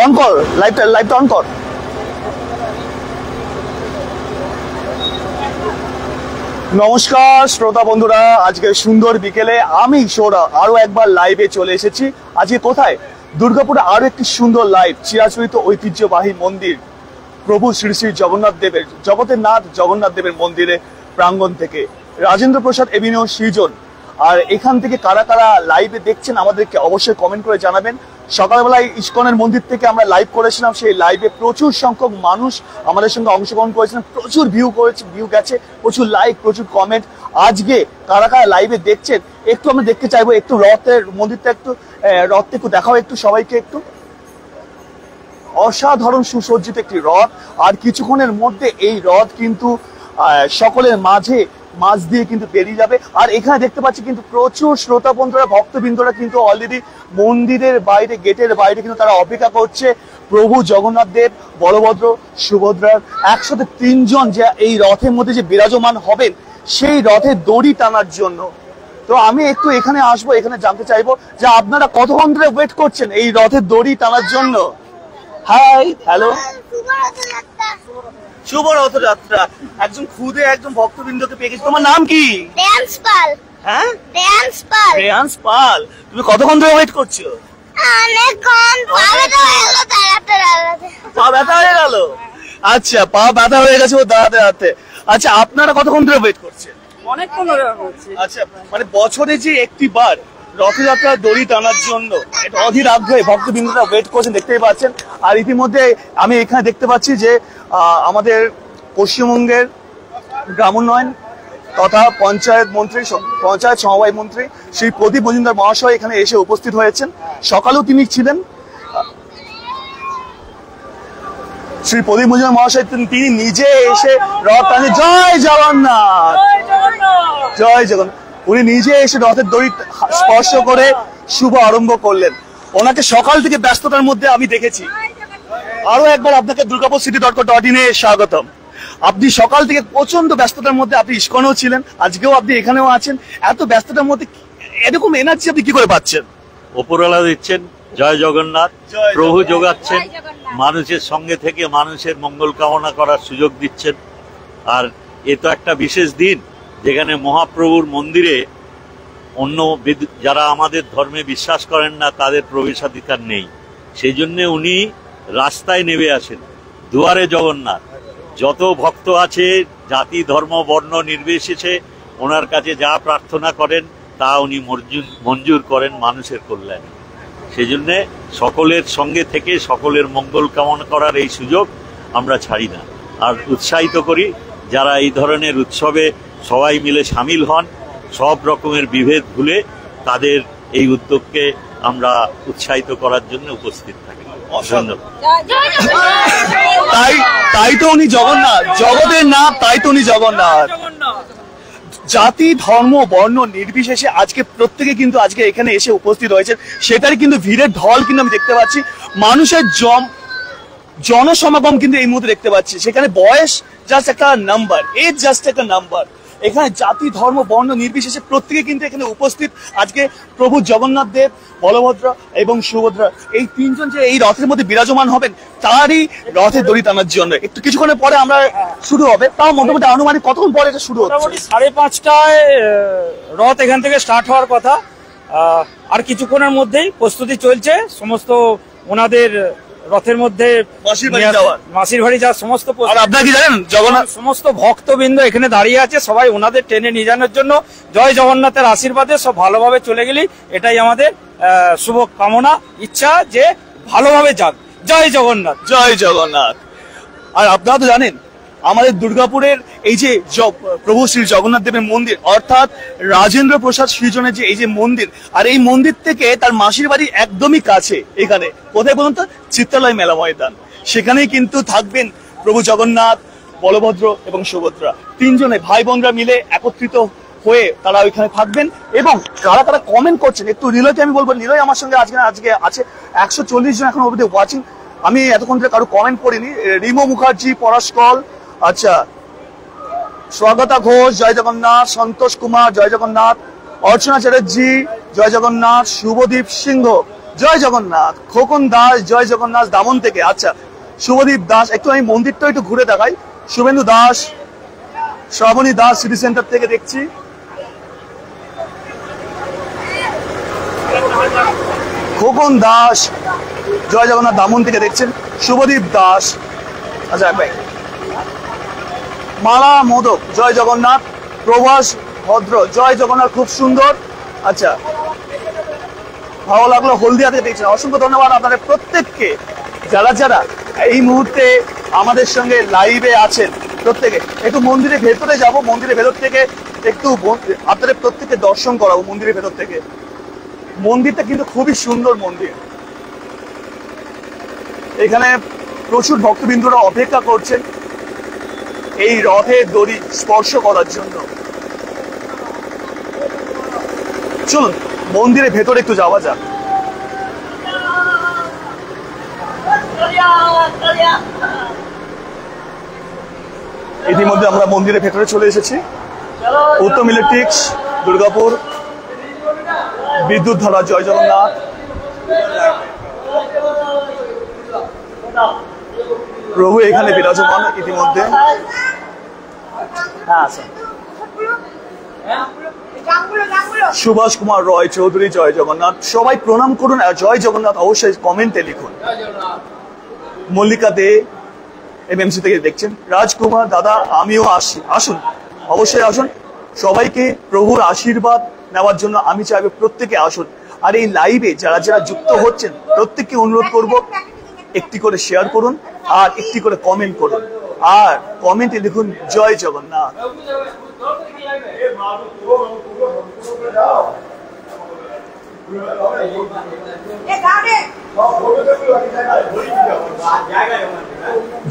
On কর, লাইভটা on কর। নমস্কার শ্রোতা বন্ধুরা, আজকে সুন্দর বিকেলে আমি সৌরভ আরো একবার লাইভে চলে এসেছি। আজকে কোথায়? দুর্গাপুরে আরো একটি সুন্দর লাইভ, চিরাচরিত ঐতিহ্যবাহী মন্দির প্রভু শ্রী শ্রী জগন্নাথ দেবের, জগতের নাথ জগন্নাথ দেবের মন্দিরে প্রাঙ্গণ থেকে রাজেন্দ্র প্রসাদ এভিনিউ সৃজন। আর এখান থেকে কারা কারা লাইভে দেখছেন আমাদেরকে অবশ্যই কমেন্ট করে জানাবেন। সকালবেলায় ইস্কনের মন্দির থেকে আমরা লাইভ করেছিলাম, সেই লাইভে প্রচুর সংখ্যক মানুষ আমাদের সঙ্গে অংশগ্রহণ করেছিলেন, প্রচুর ভিউ গেছে, প্রচুর লাইক, প্রচুর কমেন্ট। আজকে কারা কারা লাইভে দেখছেন একটু আমরা দেখতে চাইবো। একটু রথের মন্দিরটা একটু রথটা একটু দেখাও একটু সবাইকে একটু। অসাধারণ সুসজ্জিত একটি রথ, আর কিছুক্ষণের মধ্যে এই রথ কিন্তু সকলের মাঝ দিয়ে কিন্তু বেরিয়ে যাবে। আর এখানে দেখতে পাচ্ছি কিন্তু প্রচুর শ্রোতা বন্ধুরা, ভক্তবৃন্দরা কিন্তু অলরেডি মন্দিরের বাইরে, গেটের বাইরে কিন্তু তারা অপেক্ষা করছে প্রভু জগন্নাথ দেব, বলভদ্র, সুভদ্রার একসাথে তিনজন যে এই রথের মধ্যে যে বিরাজমান হবেন সেই রথের দড়ি টানার জন্য। তো আমি একটু এখানে আসবো, এখানে জানতে চাইবো যে আপনারা কতক্ষণ ধরে ওয়েট করছেন এই রথের দড়ি টানার জন্য। হাই, হ্যালো, শুভ রথযাত্রা। একজন খুদে একজন ভক্তবৃন্দকে পেয়ে গেছি। তোমার নাম কি? রেয়ান্স পাল। হ্যাঁ, রেয়ান্স পাল। রেয়ান্স পাল। তুমি কতক্ষণ ধরে ওয়েট করছো? অনেকক্ষণ। পা ব্যথা হয়ে গেল? আচ্ছা, পা ব্যথা হয়ে গেছে ও দাঁড়াতে দাঁড়াতে। আচ্ছা, আপনারা কতক্ষণ ধরে ওয়েট করছেন? অনেকক্ষণ ধরে করছি। আচ্ছা, মানে বছরে যে একটি বার রথযাত্রার দড়ি টানার জন্য এটা অধীর আগ্রহে ভক্তবৃন্দরা ওয়েট করছেন, দেখতেই পাচ্ছেন। আর ইতিমধ্যে আমি এখানে দেখতে পাচ্ছি যে আমাদের পশ্চিমবঙ্গের গ্রামোন্নয়ন তথা পঞ্চায়েত সমবায় মন্ত্রী শ্রী প্রদীপ মজুমদার মহাশয় এখানে এসে উপস্থিত হয়েছেন। সকালেও তিনি ছিলেন। শ্রী প্রদীপ মজুমদার মহাশয় তিনি নিজে এসে রথ টানে। জয় জগন্নাথ, জয় জগন্নাথ। উনি নিজে এসে রথের দড়ি স্পর্শ করে শুভ আরম্ভ করলেন। ওনাকে সকাল থেকে ব্যস্ততার মধ্যে আমি দেখেছি। আরো একবার আপনাকে durgapurcity.co.in স্বাগতম। আপনি সকাল থেকে প্রচন্ড ব্যস্ততার মধ্যে, আপনি ইস্কনেও ছিলেন, আজকেও আপনি এখানেও আছেন। এত ব্যস্ততার মধ্যে এরকম এনার্জি আপনি কি করে পাচ্ছেন? উপরওয়ালা দিচ্ছেন, জয় জগন্নাথ। প্রভু যোগাচ্ছেন, মানুষের সঙ্গে থেকে মানুষের মঙ্গল কামনা করার সুযোগ দিচ্ছেন। আর এ তো একটা বিশেষ দিন যেখানে মহাপ্রভুর মন্দিরে অন্য যারা আমাদের ধর্মে বিশ্বাস করেন না তাদের প্রবেশাধিকার নেই। সেই জন্য উনি রাস্তায় নেমে আসেন। দুয়ারে জগন্নাথ, যত ভক্ত আছে জাতি ধর্ম বর্ণ নির্বিশেষে ওনার কাছে যা প্রার্থনা করেন তা উনি মঞ্জুর করেন মানুষের কল্যাণে। সেই জন্য সকলের সঙ্গে থেকে সকলের মঙ্গল কামনা করার এই সুযোগ আমরা ছাড়ি না। আর উৎসাহিত করি যারা এই ধরনের উৎসবে সবাই মিলে সামিল হন, সব রকমের বিভেদ ভুলে তাদের এই উদ্যোগকে আমরা উৎসাহিত করার জন্য উপস্থিত থাকি। তাই তো উনি জগন্নাথ, জগতের নাথ, তাই তো উনি জগন্নাথ। জাতি ধর্ম বর্ণ নির্বিশেষে আজকে প্রত্যেকে কিন্তু আজকে এখানে এসে উপস্থিত হয়েছে। সেটারই কিন্তু ভিড়ের ঢল কিন্তু আমি দেখতে পাচ্ছি। মানুষের জনসমাগম কিন্তু এই মুহূর্তে দেখতে পাচ্ছি। সেখানে বয়স জাস্ট একটা নাম্বার, এজ জাস্ট একটা নাম্বার। এখানে জাতি ধর্ম বর্ণ নির্বিশেষে প্রত্যেকে কিন্তু এখানে উপস্থিত। আজকে প্রভু জগন্নাথ দেব, বলভদ্র এবং সুভদ্রা এই তিনজন যে এই রথের মধ্যে বিরাজমান হবেন তারই রথের দড়ি টানার জন্য একটু কিছুক্ষণের পরে আমরা শুরু হবে। তাও মোটামুটি আনুমানিক কতক্ষণ পরে এটা শুরু হচ্ছে? 5:30টায় রথ এখান থেকে স্টার্ট হওয়ার কথা। আর কিছুক্ষণের মধ্যেই প্রস্তুতি চলছে। সমস্ত ওনাদের রথের মধ্যে মাসির বাড়ি যাওয়ার সমস্ত। আর আপনারা কি জানেন, জগন্নাথ সমস্ত ভক্তবৃন্দ এখানে দাঁড়িয়ে আছে, সবাই ওনাদের ট্রেনে নিয়ে যাওয়ার জন্য। জয় জগন্নাথের আশীর্বাদে সব ভালোভাবে চলে গেলি, এটাই আমাদের শুভ কামনা, ইচ্ছা যে ভালোভাবে যাক। জয় জগন্নাথ, জয় জগন্নাথ। আর আপনারা তো জানেন আমাদের দুর্গাপুরের এই যে প্রভু শ্রী জগন্নাথ দেবের মন্দির অর্থাৎ রাজেন্দ্র প্রসাদ সৃজনের যে এই যে মন্দির, আর এই মন্দির থেকে তার মাসির বাড়ি একদমই কাছে। এখানে কোথায় বলুন তো? চিত্রালয় মেলা ময়দান। সেখানেই কিন্তু থাকবেন প্রভু জগন্নাথ, বলভদ্র এবং সুভদ্রা, তিনজনে ভাই বোনরা মিলে একত্রিত হয়ে তারা ওইখানে থাকবেন। এবং কারা কারা কমেন্ট করছেন একটু নিলয়কে আমি বলবো। নিলয় আমার সঙ্গে আজকে আছে 140 জন এখন অবধি ওয়াচিং। আমি এতক্ষণ ধরে কারো কমেন্ট পড়িনি। রিমো মুখার্জি, পরাশকল, আচ্ছা স্বাগতা ঘোষ, জয় জগন্নাথ, সন্তোষ কুমার, জয় জগন্নাথ, অর্চনা চ্যাটার্জি, জয় জগন্নাথ, শুভদীপ সিংহ, জয় জগন্নাথ। খোকন দাস জয় জগন্নাথ দামন থেকে। আচ্ছা, শুভদীপ দাস, একটু আমি মন্দিরটা একটু ঘুরে দেখাই। শুভেন্দু দাস, শ্রাবণী দাস সিটি সেন্টার থেকে দেখছি। খোকন দাস জয় জগন্নাথ দামন থেকে দেখছেন। শুভদীপ দাস, আচ্ছা ভাই। মালা মোদক জয় জগন্নাথ। প্রভাস ভদ্র জয় জগন্নাথ, খুব সুন্দর। আচ্ছা, ভালো লাগলো। হলদিয়া থেকে দেখছেন, অসংখ্য ধন্যবাদ আপনাদের প্রত্যেককে। যারা যারা এই মুহূর্তে আমাদের সঙ্গে লাইভে আছেন প্রত্যেকে, একটু মন্দিরের ভেতরে যাব। মন্দিরের ভেতর থেকে একটু আপনাদের প্রত্যেককে দর্শন করাবো মন্দিরের ভেতর থেকে। মন্দিরটা কিন্তু খুবই সুন্দর মন্দির। এখানে প্রচুর ভক্তবৃন্দরা অপেক্ষা করছেন এই রথের দড়ি স্পর্শ করার জন্য। চলুন মন্দিরের ভেতরে একটু যাওয়া যাক। ইতিমধ্যে আমরা মন্দিরের ভেতরে চলে এসেছি। উত্তম ইলেকট্রিক্স, দুর্গাপুর, বিদ্যুৎ ধারা জয় জগন্নাথ। প্রভু এখানে বিরাজমান ইতিমধ্যে। হ্যাঁ স্যার। সুভাষ কুমার রয় চৌধুরী জয় জগন্নাথ। সবাই প্রণাম করুন আর জয় জগন্নাথ অবশ্যই কমেন্টে লিখুন। মল্লিকা দে এমএমসি থেকে দেখছেন। রাজকুমার দাদা, আমিও আসি, আসুন, অবশ্যই আসুন। সবাইকে প্রভুর আশীর্বাদ নেওয়ার জন্য আমি চাইবো প্রত্যেকে আসুন। আর এই লাইভে যারা যারা যুক্ত হচ্ছেন প্রত্যেককে অনুরোধ করব, একটি করে শেয়ার করুন আর একটি করে কমেন্ট করুন। আর কমেন্টে লিখুন জয় জগন্নাথ।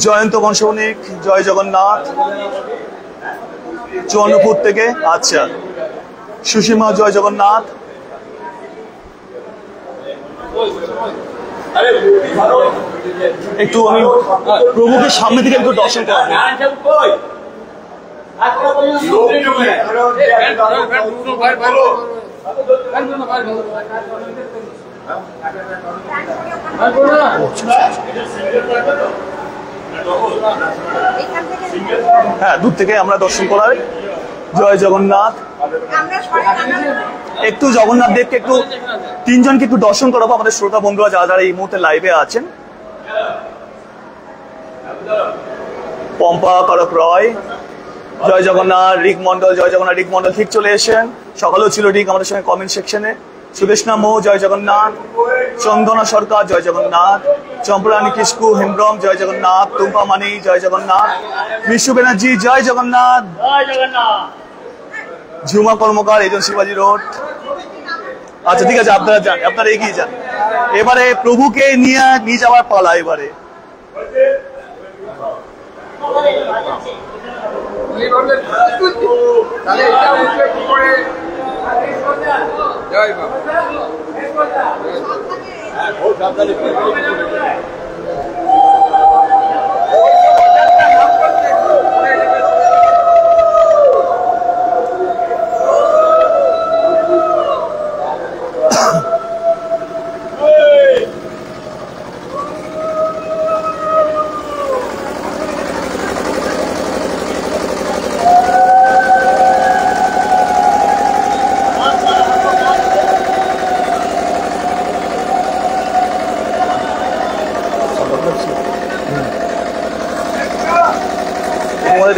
জয়ন্ত বংশবণিক জয় জগন্নাথ চৌনপুর থেকে। আচ্ছা, সুষিমা জয় জগন্নাথ। একটু আমি প্রভুকে সামনে থেকে একটু দর্শন করবো। হ্যাঁ, দূর থেকে আমরা দর্শন করাই। জয় জগন্নাথ। একটু জগন্নাথ দেবকে একটু তিনজনকে একটু দর্শন করাবো আমাদের শ্রোতা বন্ধুরা যারা যারা এই মুহূর্তে লাইভে আছেন। পম্পা করক রয় জয় জগন্নাথ। রিক মন্ডল জয় জগন্নাথ। রিক মন্ডল ঠিক চলে এসেছেন, সকালেও ছিল রিক আমাদের সঙ্গে কমেন্ট সেকশনে। সুদেশনা মো জয় জগন্নাথ। চন্দনা সরকার জয় জগন্নাথ। চম্পরানী কিস্কু হেমব্রম জয় জগন্নাথ। টুম্পা মানি জয় জগন্নাথ। মিশু ব্যানার্জি জয় জগন্নাথ। ঝুমা কর্মকার এজেন্সি বাজি রোড। আচ্ছা ঠিক আছে, আপনারা যান, আপনারা এগিয়ে যান। এবারে প্রভুকে নিয়ে যাওয়ার পালা। এবারে জয় বাবা।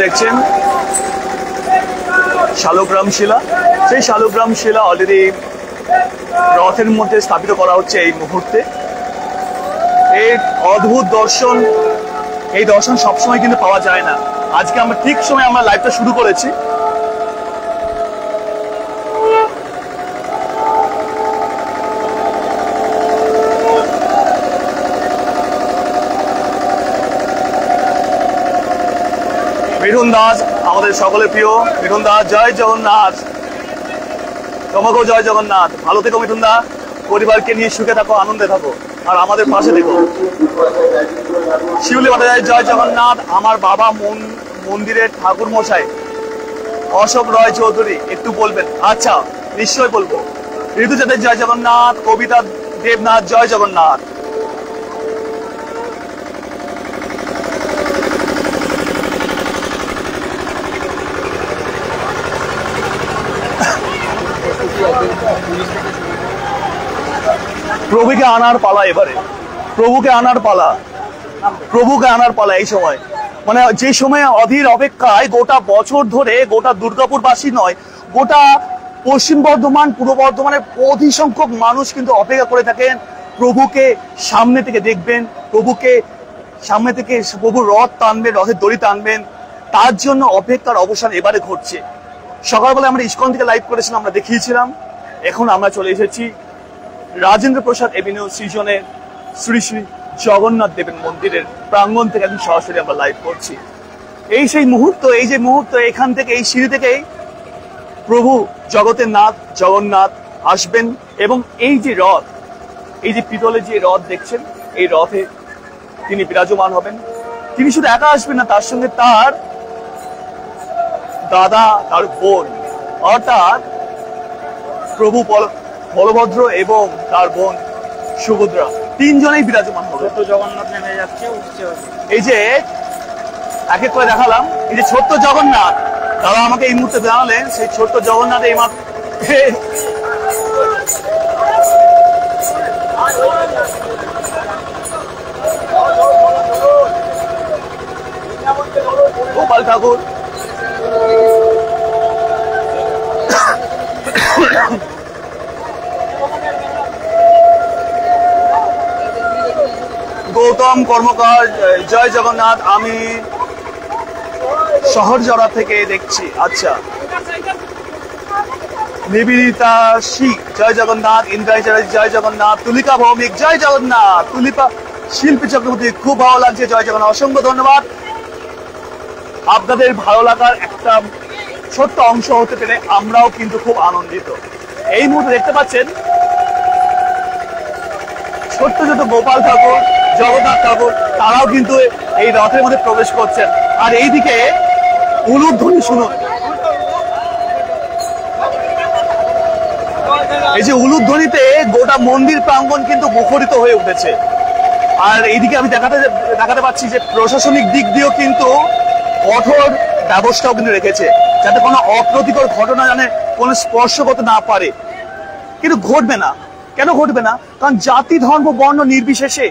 দেখছেন শালগ্রাম শিলা। সেই শালগ্রাম শিলা অলরেডি রথের মধ্যে স্থাপিত করা হচ্ছে এই মুহূর্তে। এই অদ্ভুত দর্শন, এই দর্শন সবসময় কিন্তু পাওয়া যায় না। আজকে আমরা ঠিক সময় আমরা লাইভটা শুরু করেছি। মিঠুন দাস আমাদের সকলের প্রিয় মিঠুন দাস জয় জগন্নাথ। তোমাকেও জয় জগন্নাথ। ভালো থেকো মিঠুন দা, পরিবারকে নিয়ে সুখে থাকো, আনন্দে থাকো আর আমাদের পাশে থেকো। শিউলি ভট্টাচার্য জয় জগন্নাথ। আমার বাবা মন্দিরের ঠাকুর মশাই অশোক রয় চৌধুরী একটু বলবেন। আচ্ছা নিশ্চয় বলবো। ঋতু চ্যাটার্জি জয় জগন্নাথ। কবিতা দেবনাথ, জয় জগন্নাথ। প্রভুকে আনার পালা এবারে, প্রভুকে আনার পালা, প্রভুকে আনার পালা। এই সময় মানে যে সময় অধীর অপেক্ষায় গোটা বছর ধরে গোটা দুর্গাপুরবাসী নয়, গোটা পশ্চিম বর্ধমান, পূর্ব বর্ধমানের অধিক সংখ্যক মানুষ কিন্তু অপেক্ষা করে থাকেন প্রভুকে সামনে থেকে দেখবেন, প্রভুকে সামনে থেকে প্রভুর রথ টানবেন, রথের দড়ি টানবেন। তার জন্য অপেক্ষার অবসান এবারে ঘটছে। সকালবেলা আমরা ইস্কন থেকে লাইভ করেছিলাম, আমরা দেখিয়েছিলাম। এখন আমরা চলে এসেছি রাজেন্দ্র প্রসাদ এভিনিউ সৃজনের শ্রী শ্রী জগন্নাথ দেবের মন্দিরের প্রাঙ্গণ থেকে এখন সরাসরি আমরা লাইভ করছি। এই সেই মুহূর্ত, এই যে মুহূর্ত, এখান থেকে এই সিঁড়ি থেকেই প্রভু জগতের নাথ জগন্নাথ আসবেন এবং এই যে রথ, এই যে পিতলের যে রথ দেখছেন, এই রথে তিনি বিরাজমান হবেন। তিনি শুধু একা আসবেন না, তার সঙ্গে তার দাদা, তার বোন, অর্থাৎ প্রভু বলভদ্র এবং তার বোন সুভদ্রা, তিনজনেই বিরাজমান হবে। ছোট জগন্নাথ নেমে যাচ্ছে, উঠছে। এই যে এক এক করে দেখালাম, এই যে ছোট্ট জগন্নাথ, তারা আমাকে এই মুহূর্তে জানালেন সেই ছোট্ট জগন্নাথ এই মাত্র গোপাল ঠাকুর গৌতম কর্মকার, জয় জগন্নাথ। আমি শহরজড়া থেকে দেখছি। আচ্ছা, নিবেদিতা শি, জয় জগন্নাথ। ইন্দ্রাণী চ্যাটার্জি, জয় জগন্নাথ। তুলিকা ভৌমিক, জয় জগন্নাথ। তুলিপা শিল্পী চক্রবর্তী, খুব ভালো লাগছে, জয় জগন্নাথ। অসংখ্য ধন্যবাদ। আপনাদের ভালো লাগার একটা ছোট্ট অংশ হতে পেরে আমরাও কিন্তু খুব আনন্দিত। এই মুহূর্তে দেখতে পাচ্ছেন ছোট্ট ছোট গোপাল ঠাকুর, জগন্নাথ ঠাকুর, তারাও কিন্তু এই রথের মধ্যে প্রবেশ করছেন। আর এইদিকে উলুধ্বনি শুনুন, এই যে উলুধ্বনিতে গোটা মন্দির প্রাঙ্গণ কিন্তু মুখরিত হয়ে উঠেছে। আর এইদিকে আমি দেখাতে পাচ্ছি যে প্রশাসনিক দিক দিয়েও কিন্তু কঠোর ব্যবস্থাও কিন্তু রেখেছে, যাতে কোনো অপ্রীতিকর ঘটনা জানে কোনো স্পর্শ করতে না পারে। কিন্তু ঘটবে না। কেন ঘটবে না? কারণ জাতি ধর্ম বর্ণ নির্বিশেষে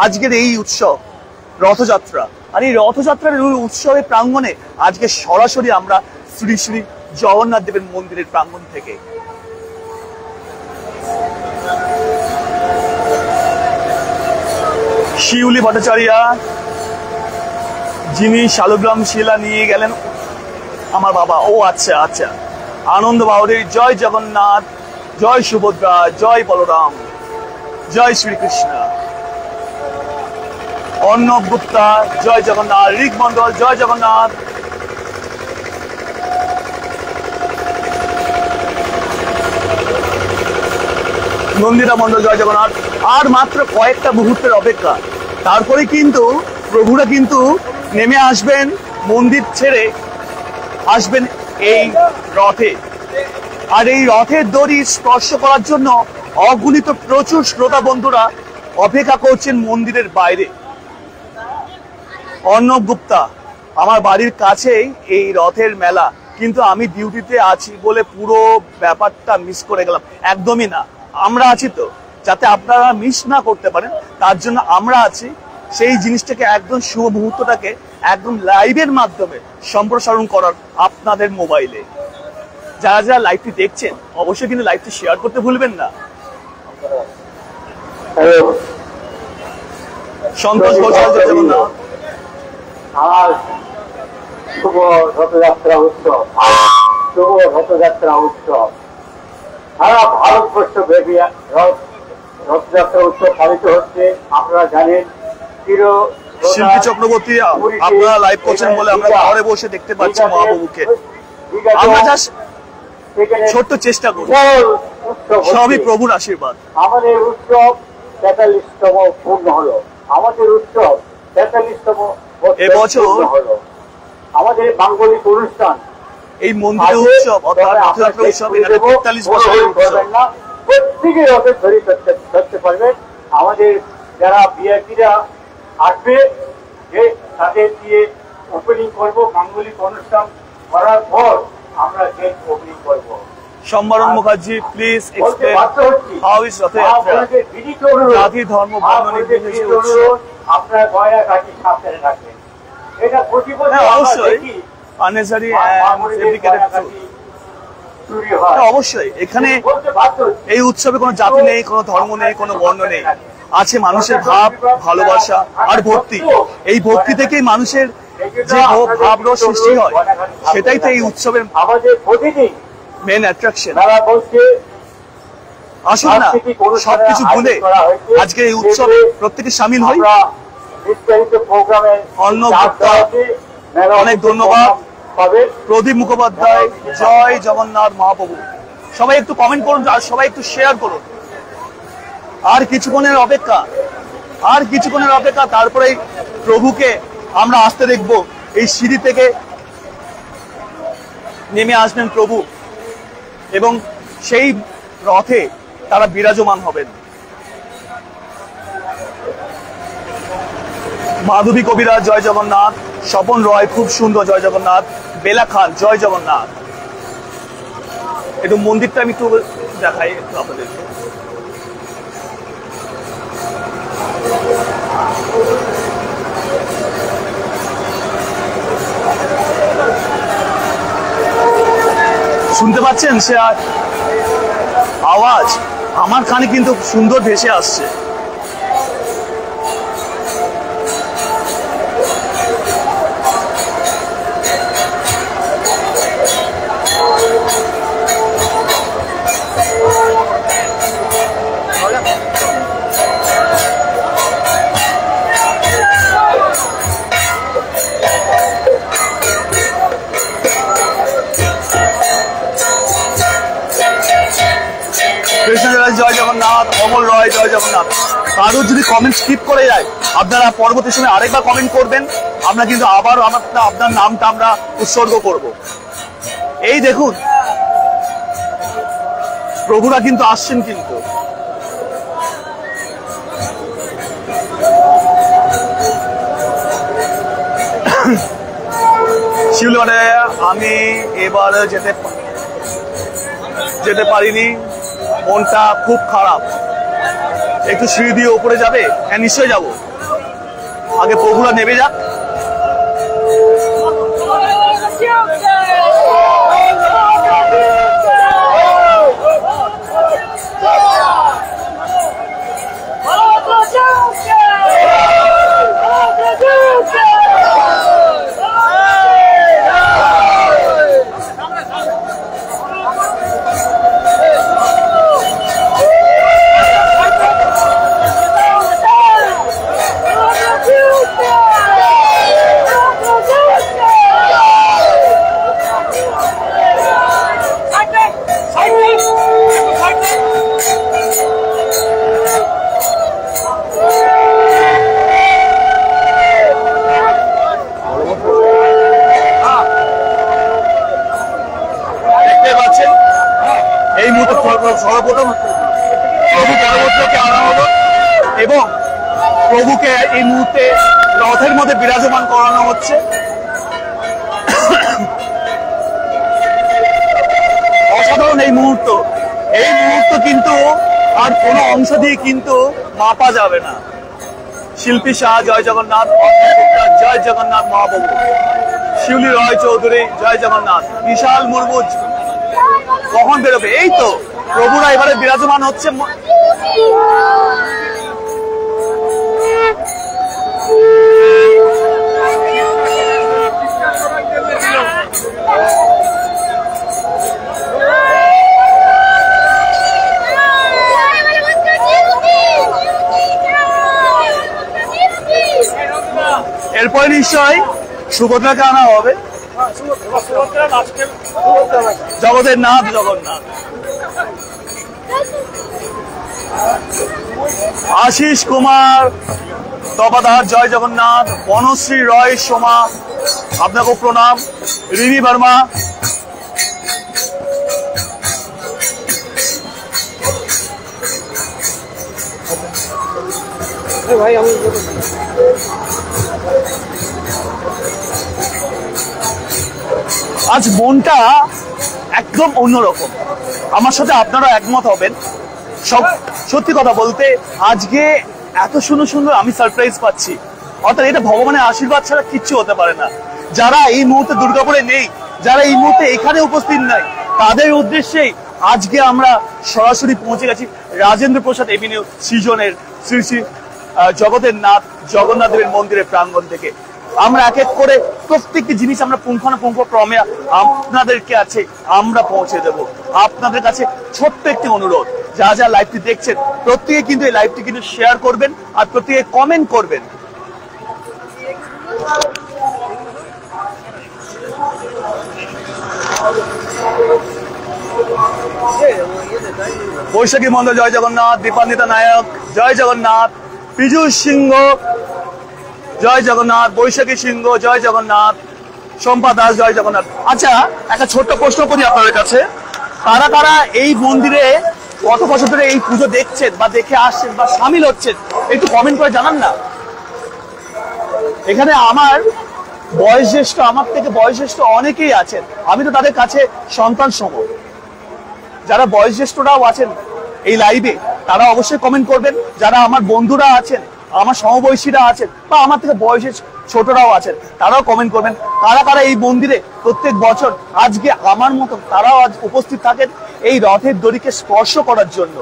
আজকের এই উৎসব রথযাত্রা, আর এই রথযাত্রার উৎসবের প্রাঙ্গণে আজকে সরাসরি আমরা শ্রী শ্রী জগন্নাথ দেবের মন্দিরের প্রাঙ্গণ থেকে শিউলি ভট্টাচার্য, যিনি শালগ্রাম শিলা নিয়ে গেলেন আমার বাবা। ও আচ্ছা আচ্ছা। আনন্দ বাউরি, জয় জগন্নাথ, জয় সুভদ্রা, জয় বলরাম, জয় শ্রীকৃষ্ণ। অর্ণব গুপ্তা, জয় জগন্নাথ। রিক মন্ডল, জয় জগন্নাথ। নন্দিতা মন্ডল, জয় জগন্নাথ। আর মাত্র কয়েকটা মুহূর্তের অপেক্ষা, তারপরে কিন্তু প্রভুরা কিন্তু নেমে আসবেন, মন্দির ছেড়ে আসবেন এই রথে। আর এই রথের দড়ি স্পর্শ করার জন্য অগণিত প্রচুর শ্রোতা বন্ধুরা অপেক্ষা করছেন মন্দিরের বাইরে। অর্ণব গুপ্তা, আমার বাড়ির কাছেই এই রথের মেলা, কিন্তু আমি ডিউটিতে আছি বলে পুরো ব্যাপারটা মিস করে গেলাম। একদমই না, আমরা আছি তো, যাতে আপনারা মিস না করতে পারেন তার জন্য আমরা আছি। সেই জিনিসটাকে একদম শুভ মুহূর্তটাকে একদম লাইভের মাধ্যমে সম্প্রসারণ করার আপনাদের মোবাইলে। যারা যারা লাইভটি দেখছেন অবশ্যই কিন্তু লাইভটি শেয়ার করতে ভুলবেন না। সন্তোষ ঘোষাল, জয় জগন্নাথ। আর শুভ রথযাত্রা উৎসব, শুভ রথযাত্রা উৎসব সারা ভারতবর্ষ ব্যাপী রথযাত্রা উৎসব পালিত হচ্ছে। আপনারা জানেন শিল্পী চক্রবর্তী, আপনারা লাইভ করছেন বলে আমরা ঘরে বসে দেখতে পাচ্ছি মহাপ্রভুকে। আমরা জাস্ট ছোট্ট চেষ্টা করি, সবই প্রভুর আশীর্বাদ। আমাদের উৎসব ৪৩তম পূর্ণ হলো। আমাদের উৎসব ৪৩তম এবছর হলো। আমাদের মাঙ্গলিক অনুষ্ঠান এই মন্দিরের উৎসব অর্থাৎ রথযাত্রা উৎসব, এটা ৪৩ বছরের উৎসব। প্রত্যেকে রথের ধরে ধরতে পারবেন। আমাদের যারা ভিআইপিরা আসবে যে তাদের দিয়ে ওপেনিং করবো। মাঙ্গলিক অনুষ্ঠান করার পর আমরা গেট ওপেনিং করবো। সম্বরণ মুখার্জি, প্লিজ বলতে এক্সপ্লেন বাধ্য হচ্ছি হাউ ইজ রথযাত্রা। আপনাদের বিনীত অনুরোধ, জাতি ধর্ম বর্ণ নির্বিশেষে উৎসব। আপনারা গয়না কাটি সাবধানে রাখবেন। এটা প্রতি বছর হ্যাঁ, আমরা অবশ্যই দেখি unnecessary মা- and মামুনিদের fabricated গয়না food। কাটি চুরি হয়। হ্যাঁ, অবশ্যই এখানে বলতে বাধ্য হচ্ছি। এই উৎসবে কোনো জাতি নেই, কোনো ধর্ম নেই, কোনো বর্ণ নেই, আছে মানুষের ভাব, ভালোবাসা আর ভক্তি। এই ভক্তি থেকেই মানুষের যে ভাব রস সৃষ্টি হয়, সেটাই তো এই উৎসবের আমাদের প্রতিদিন মেন অ্যাট্রাকশন। মেলা বলছে আসুন না সবকিছু ভুলে আজকে এই উৎসবে প্রত্যেকে সামিল হই। আমরা বিস্তারিত প্রোগ্রামে অর্ণব গুপ্তা, অনেক ধন্যবাদ। প্রদীপ মুখোপাধ্যায়, জয় জগন্নাথ মহাপ্রভু। সবাই একটু কমেন্ট করুন আর সবাই একটু শেয়ার করুন। আর কিছুক্ষণের অপেক্ষা, আর কিছুক্ষণের অপেক্ষা, তারপরেই প্রভুকে আমরা আসতে দেখব। এই সিঁড়ি থেকে নেমে আসবেন প্রভু এবং সেই রথে তারা বিরাজমান হবেন। মাধবী কবিরাজ জয় জগন্নাথ, স্বপন রয় খুব সুন্দর জয় জগন্নাথ, বেলা খান জয় জগন্নাথ। একটু মন্দিরটা আমি একটু দেখাই একটু আপনাদের। শুনতে পাচ্ছেন সে আওয়াজ? আমার কানে কিন্তু সুন্দর ভেসে আসছে। কৃষ্ণরাজ জয় জগন্নাথ, অমল রয় জয় জগন্নাথ। কারোর যদি কমেন্ট স্কিপ করে যায়, আপনারা পরবর্তী সময় আরেকবার কমেন্ট করবেন, আমরা কিন্তু আবার আপনার নামটা আমরা উৎসর্গ করব। এই দেখুন প্রভুরা কিন্তু আসছেন, কিন্তু শিউলিমাঠে আমি এবার যেতে পারিনি, মনটা খুব খারাপ। একটু সিঁড়ি দিয়ে উপরে যাবে? হ্যাঁ, নিশ্চয়ই যাবো। আগে প্রভুরা নেমে যাক। এই মুহূর্তে সর্বপ্রথম প্রভু বলভদ্রকে আনা হলো এবং প্রভুকে এই মুহূর্তে রথের মধ্যে বিরাজমান করানো হচ্ছে। অসাধারণ এই মুহূর্ত। এই মুহূর্ত কিন্তু আর কোনো অংশ দিয়ে কিন্তু মাপা যাবে না। শিল্পী শাহ জয় জগন্নাথ, জয় জগন্নাথ মহাপ্রভু, শিউলি রয় চৌধুরী জয় জগন্নাথ, বিশাল মুর্মু কখন বেরোবে? এই তো প্রভুরা এবারে বিরাজমান হচ্ছে। এরপরে নিশ্চয় সুভদ্রাকে আনা হবে। জগতের নাথ জগন্নাথ। আশিস কুমার তপাদার জয় জগন্নাথ, বনশ্রী রয় সোমা আপনাকে প্রণাম, রিনি বর্মা, আজ মনটা একদম অন্যরকম। আমার সাথে আপনারা একমত হবেন। সত্যি কথা বলতে আজকে এত সুন্দর সুন্দর আমি সারপ্রাইজ পাচ্ছি, অর্থাৎ এটা ভগবানের আশীর্বাদ ছাড়া কিচ্ছু হতে পারে না। যারা এই মুহূর্তে দুর্গাপুরে নেই, যারা এই মুহূর্তে এখানে উপস্থিত নাই, তাদের উদ্দেশ্যেই আজকে আমরা সরাসরি পৌঁছে গেছি রাজেন্দ্র প্রসাদ এভিনিউ সৃজনের শ্রী শ্রী জগতের নাথ জগন্নাথ দেবের মন্দিরের প্রাঙ্গণ থেকে। আমরা এক এক করে প্রত্যেকটি জিনিস আমরা পুঙ্খানুপুঙ্খ ক্রমে আপনাদেরকে আছে আমরা পৌঁছে দেব। আপনাদের কাছে ছোট্ট একটি অনুরোধ, যা যা লাইভটি দেখছেন প্রত্যেকে কিন্তু এই লাইভটি কিন্তু শেয়ার করবেন আর প্রত্যেকে কমেন্ট করবেন। বৈশাখী মন্ডল জয় জগন্নাথ, দীপান্বিতা নায়ক জয় জগন্নাথ, পীযূষ সিংহ জয় জগন্নাথ, বৈশাখী সিংহ জয় জগন্নাথ, শম্পা দাস জয় জগন্নাথ। আচ্ছা, একটা ছোট্ট প্রশ্ন করি আপনাদের কাছে, কারা কারা এই মন্দিরে কত বছর ধরে এই পুজো দেখছেন বা দেখে আসছেন বা সামিল হচ্ছেন, একটু কমেন্ট করে জানান না। এখানে আমার বয়োজ্যেষ্ঠ, আমার থেকে বয়োজ্যেষ্ঠ অনেকেই আছেন, আমি তো তাদের কাছে সন্তান সম। যারা বয়োজ্যেষ্ঠরাও আছেন এই লাইভে তারা অবশ্যই কমেন্ট করবেন। যারা আমার বন্ধুরা আছেন, আমার সমবয়সীরা আছেন বা আমার থেকে বয়সে ছোটরাও আছেন, তারাও কমেন্ট করবেন। কারা কারা এই মন্দিরে প্রত্যেক বছর আজকে আমার মতো তারাও আজ উপস্থিত থাকেন এই রথের দড়িকে স্পর্শ করার জন্য,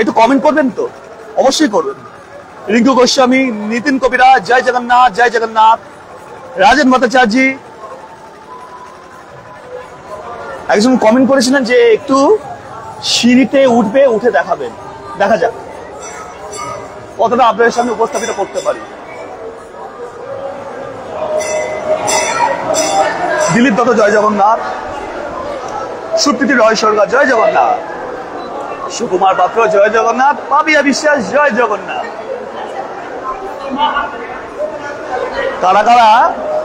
একটু কমেন্ট করবেন তো, অবশ্যই করবেন। রিঙ্কু গোস্বামী, নিতিন কবিরা জয় জগন্নাথ, জয় জগন্নাথ, রাজেন ভট্টাচার্য একজন কমেন্ট করেছিলেন যে একটু সিঁড়িতে উঠবে, উঠে দেখাবেন। দেখা যাক কতটা আপনাদের সামনে উপস্থাপিত করতে পারি। দিলীপ দত্ত জয় জগন্নাথ, সুপ্রীতি রয় সরকার জয় জগন্নাথ, সুকুমার পাত্র জয় জগন্নাথ, পাপিয়া বিশ্বাস জয় জগন্নাথ। কারা কারা,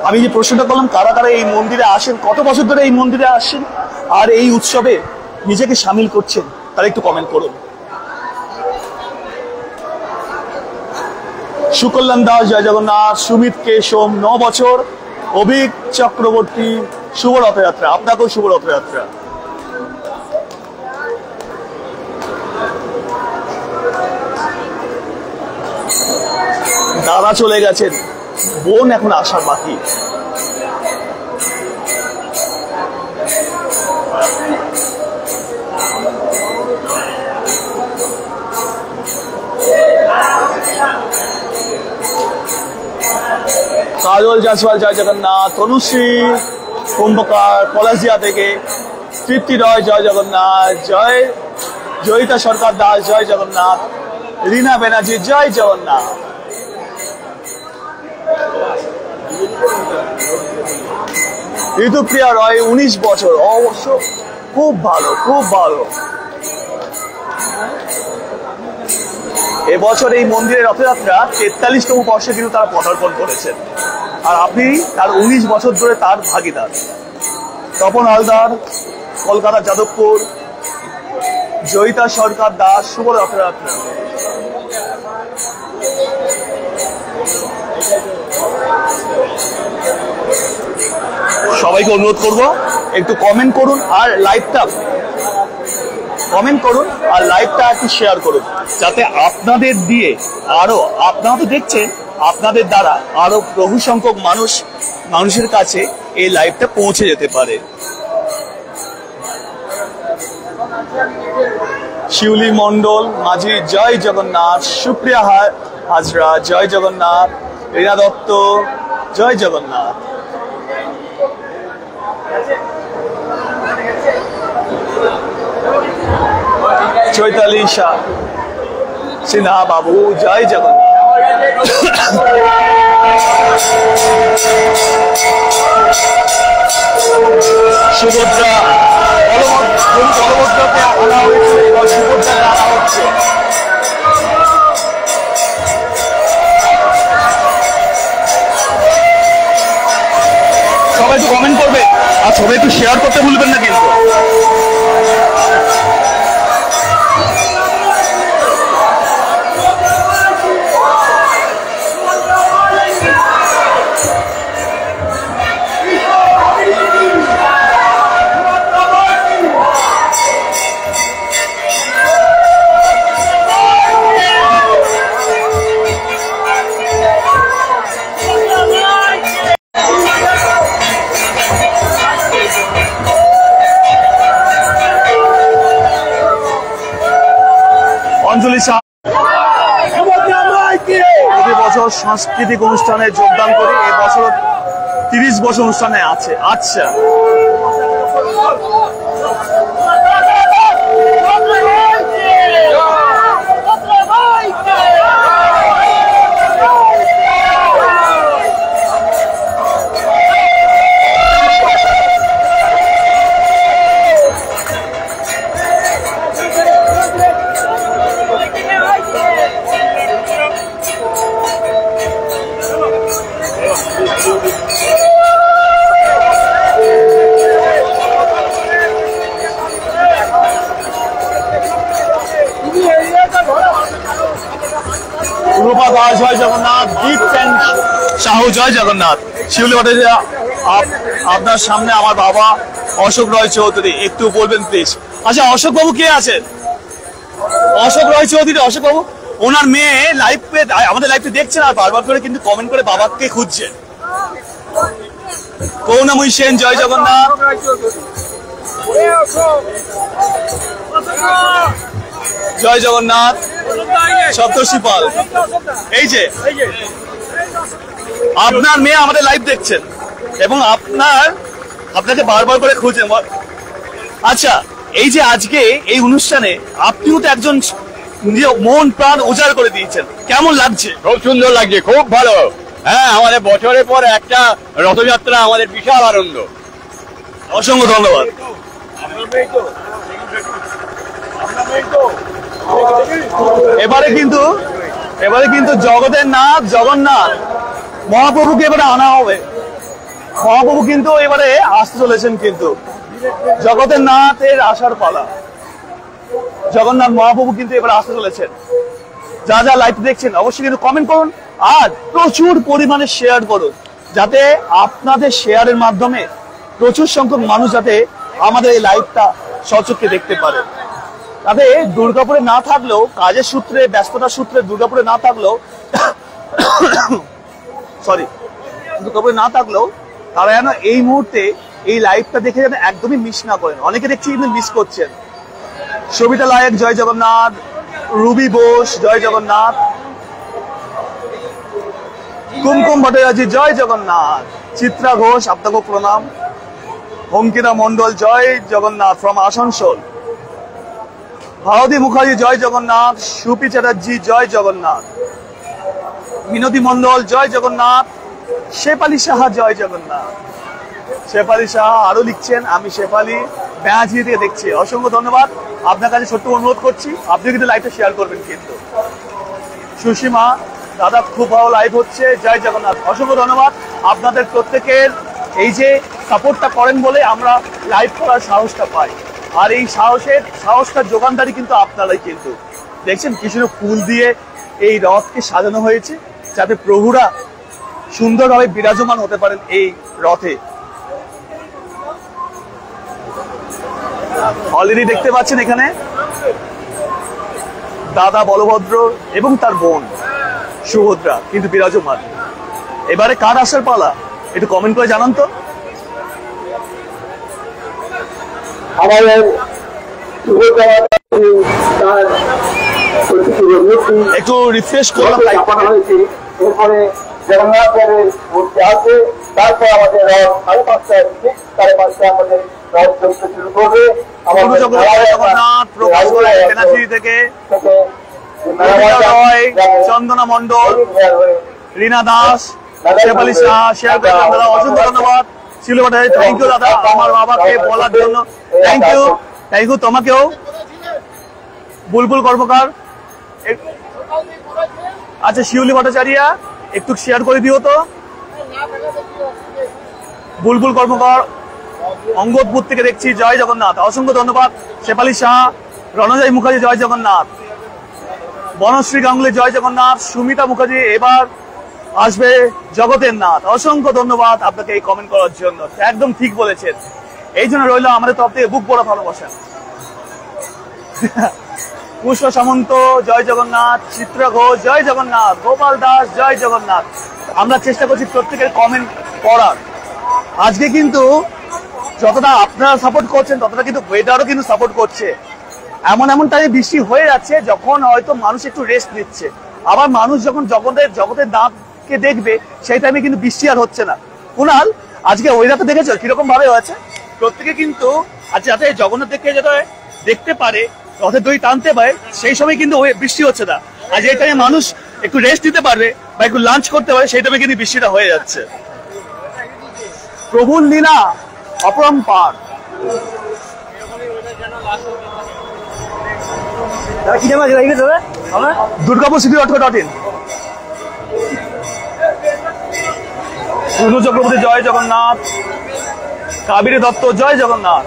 আমি যে প্রশ্নটা করলাম, কারা কারা এই মন্দিরে আসেন, কত বছর ধরে এই মন্দিরে আসেন আর এই উৎসবে নিজেকে সামিল করছেন, তারা একটু কমেন্ট করুন। সুকল্যাণ দাস জয় জগন্নাথ, সুমিত কেশম 9 বছর, অভিক চক্রবর্তী শুভ রথযাত্রা, আপনাকেও শুভ রথযাত্রা। দাদা চলে গেছেন, বোন এখন আসার বাকি। কাজল জাসওয়াল জয় জগন্নাথ, তনুশ্রী কুম্ভকার পলাশিয়া থেকে, তৃপ্তি রয় জয় জগন্নাথ, জয়িতা সরকার দাস জয় জগন্নাথ, রীনা ব্যানার্জি জয় জগন্নাথ। ঋতুপ্রিয়া রয় 19 বছর, অবশ্য খুব ভালো, খুব ভালো। এবছর এই মন্দিরের রথযাত্রা 43তম বর্ষে কিন্তু তারা পদার্পণ করেছেন, আর আপনি তার 19 বছর ধরে তার ভাগিদার। তপন হালদার কলকাতা যাদবপুর, জয়িতা সরকার দাস শুভ রথযাত্রা। সবাইকে অনুরোধ করব একটু কমেন্ট করুন আর লাইভটা একটু শেয়ার করুন, যাতে আপনাদের দিয়ে আরো, আপনারা তো দেখছেন, আপনাদের দ্বারা আরো বহু সংখ্যক মানুষের কাছে এই লাইভটা পৌঁছে যেতে পারে। শিউলি মন্ডল মাঝি জয় জগন্নাথ, সুপ্রিয়া হাজরা জয় জগন্নাথ, রীনা দত্ত জয় জগন্নাথ। চৈতালি সিনহা বাবু জয় জগন্নাথ। সুভদ্রা বলভদ্রকে আনা হয়েছে এবং সুভদ্রাকে আনা হচ্ছে। সবাই একটু কমেন্ট করবে আর সবাই একটু শেয়ার করতে ভুলবেন না কিন্তু। বছর সাংস্কৃতিক অনুষ্ঠানে যোগদান করি, এই বছর 30 বছর অনুষ্ঠানে আছে। আচ্ছা, রূপা দাস জয় জগন্নাথ, দীপ সেন সাহু জয় জগন্নাথ। শিউলি ভট্টাচার্য, আপনার সামনে আমার বাবা অশোক রয় চৌধুরী, একটু বলবেন প্লিজ। আচ্ছা, অশোক বাবু কে আছেন? অশোক রয় চৌধুরী, অশোক বাবু, ওনার মেয়ে আমাদের লাইভে দেখছেন আর বারবার করে কিন্তু কমেন্ট করে বাবাকে খুঁজছেন। করুণাময়ী সেন জয় জগন্নাথ, জয় জগন্নাথ। সপ্তর্ষি পাল, এই যে আপনার মেয়ে আমাদের লাইভ দেখছেন এবং আপনাকে বারবার করে খুঁজছেন। আচ্ছা, এই যে আজকে এই অনুষ্ঠানে আপনিও তো একজন মন প্রাণ উজাড় করে দিয়েছেন, কেমন লাগছে? খুব সুন্দর লাগছে, খুব ভালো। হ্যাঁ, আমাদের বছরের পর একটা রথযাত্রা, আমাদের বিশাল আনন্দ। অসংখ্য ধন্যবাদ। এবারে কিন্তু জগতের নাথ জগন্নাথ মহাপ্রভুকে এবারে আনা হবে। মহাপ্রভু কিন্তু এবারে আসতে চলেছেন, কিন্তু জগতের নাথের আসার পালা। জগন্নাথ মহাপ্রভু কিন্তু এবারে আসতে চলেছেন। যা যা লাইভ দেখছেন অবশ্যই কিন্তু কমেন্ট করুন আর প্রচুর পরিমাণে শেয়ার করুন, যাতে আপনাদের শেয়ারের মাধ্যমে প্রচুর সংখ্যক মানুষ যাতে আমাদের এই লাইভটা সচক্ষে দেখতে পারে। তাতে দুর্গাপুরে না থাকলেও, কাজের সূত্রে ব্যস্ততার সূত্রে দুর্গাপুরে না থাকলেও দুর্গাপুরে না থাকলেও তারা যেন এই মুহূর্তে এই লাইভটা দেখে যেন একদমই মিস না করেন। অনেকে দেখছি কিন্তু মিস করছেন। সবিতা লায়েক জয় জগন্নাথ, রুবি বোস জয় জগন্নাথ, কুমকুম ভট্টাচার্য জয় জগন্নাথ, চিত্রা ঘোষ আপনাকে প্রণাম, অঙ্কিতা মন্ডল জয় জগন্নাথ ফ্রম আসানসোল, ভারতী মুখার্জি জয় জগন্নাথ, সুপি চ্যাটার্জি জয় জগন্নাথ, মিনতি মন্ডল জয় জগন্নাথ, শেফালি সাহা জয় জগন্নাথ। শেফালি সাহা আরো লিখছেন, আমি শেফালি ব্যাঁজি দিয়ে দেখছি। অসংখ্য ধন্যবাদ। আপনার কাছে ছোট্ট অনুরোধ করছি, আপনি কিন্তু লাইভটা শেয়ার করবেন কিন্তু। সুসীমা দাদা, খুব ভালো লাইভ হচ্ছে, জয় জগন্নাথ। অসংখ্য ধন্যবাদ। আপনাদের প্রত্যেকের এই যে সাপোর্টটা করেন বলে আমরা লাইভ করার সাহসটা পাই, আর এই সাহসটার যোগানদারি কিন্তু আপনারাই। কিন্তু দেখছেন কি সুন্দর ফুল দিয়ে এই রথকে সাজানো হয়েছে, যাতে প্রভুরা সুন্দরভাবে বিরাজমান হতে পারেন এই রথে। অলরেডি দেখতে পাচ্ছেন এখানে দাদা বলভদ্র এবং তার বোন সুভদ্রা কিন্তু বিরাজমান। এবারে কার আসার পালা একটু কমেন্ট করে জানান তো। একটু রিফ্রেশ করলাম। এরপরে জগন্নাথের মূর্তি আছে, তারপর আমাদের রথ 5:30 ঠিক 5:30 আমাদের রথ চলতে শুরু করবে। জগন্নাথ প্রকাশ করে ব্যানার্জি থেকে চন্দনা মন্ডল, রীনা দাস, শেফালি শাহ শেয়ার করে দাদা, অসংখ্য ধন্যবাদ। শিলবাটায় থ্যাংক ইউ দাদা আমার বাবাকে বলার জন্য, থ্যাংক ইউ তোমাকেও। বুলবুল কর্মকার, আচ্ছা শিউলি ভট্টাচার্য একটু শেয়ার করে দিও তো। বুলবুল কর্মকার অঙ্গদপুর থেকে দেখছি, জয় জগন্নাথ। অসংখ্য ধন্যবাদ। শেফালি শাহ, রণজয় মুখার্জি জয় জগন্নাথ, বনশ্রী গাঙ্গুলি জয় জগন্নাথ, সুমিতা মুখার্জি এবার আসবে জগতের নাথ। অসংখ্য ধন্যবাদ আপনাকে এই কমেন্ট করার জন্য, একদম ঠিক বলেছেন। এই জন্য রইল আমাদের তরফ থেকে বুক বড় ভালোবাসা। পুষ্প সামন্ত জয় জগন্নাথ, চিত্রা ঘোষ জয় জগন্নাথ, গোপাল দাস জয় জগন্নাথ। আমরা চেষ্টা করছি প্রত্যেকের কমেন্ট পড়ার। আজকে কিন্তু যতটা আপনারা সাপোর্ট করছেন ততটা কিন্তু ওয়েদারও কিন্তু সাপোর্ট করছে। এমন টাইমে বৃষ্টি হয়ে যাচ্ছে যখন হয়তো মানুষ একটু রেস্ট নিচ্ছে, আবার মানুষ যখন জগতের নাথকে দেখবে সেই টাইমে কিন্তু বৃষ্টি আর হচ্ছে না। কুনাল, আজকে ওয়েদারটা দেখেছো কিরকম ভাবে হয়েছে? প্রত্যেকে কিন্তু আজ যাতে জগন্নাথ যাতে দেখতে পারে, রথের দড়ি টানতে পারে, সেই সময় কিন্তু বৃষ্টি হচ্ছে না। আজ এই টাইমে মানুষ একটু রেস্ট নিতে পারবে বা একটু লাঞ্চ করতে পারে, সেই টাইমে কিন্তু বৃষ্টিটা হয়ে যাচ্ছে। প্রভুর লীলা অপরম্পার। দুর্গাপুর city.co.in। সুনু চক্রবর্তী জয় জগন্নাথ, কাবেরী দত্ত জয় জগন্নাথ।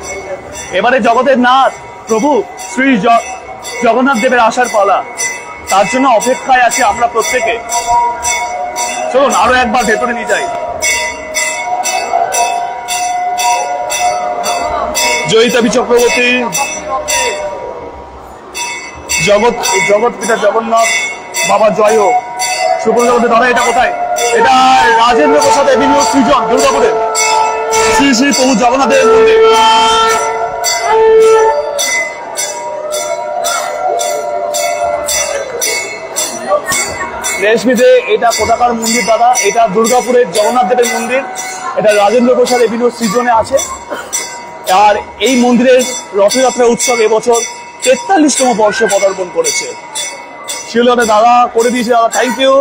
এবারে জগতের নাথ প্রভু শ্রী জগন্নাথ দেবের আসার পালা, তার জন্য অপেক্ষায় আছি আমরা প্রত্যেকে। চলুন আরো একবার ভেতরে নিয়ে যাই। জয়িতাবি চক্রবর্তী, জগৎ পিতা জগন্নাথ বাবা জয় হোক। সুপ্রিম জগতে ধরা, এটা কোথায়? এটা রাজেন্দ্র প্রসাদ এভিনিউ সৃজন, দুর্গাপুরে শ্রী শ্রী প্রভু জগন্নাথের মন্দির। রেশমিতে এটা কোথাকার মন্দির দাদা? এটা দুর্গাপুরের জগন্নাথ দেবের মন্দির। এটা রাজেন্দ্র প্রসাদ এভিনিউ সৃজনে আছে। আর এই মন্দিরের রথযাত্রা উৎসব এবছর 43তম বর্ষে পদার্পণ করেছে। শিলনে দাদা করে দিয়েছে, দাদা থ্যাংক ইউ।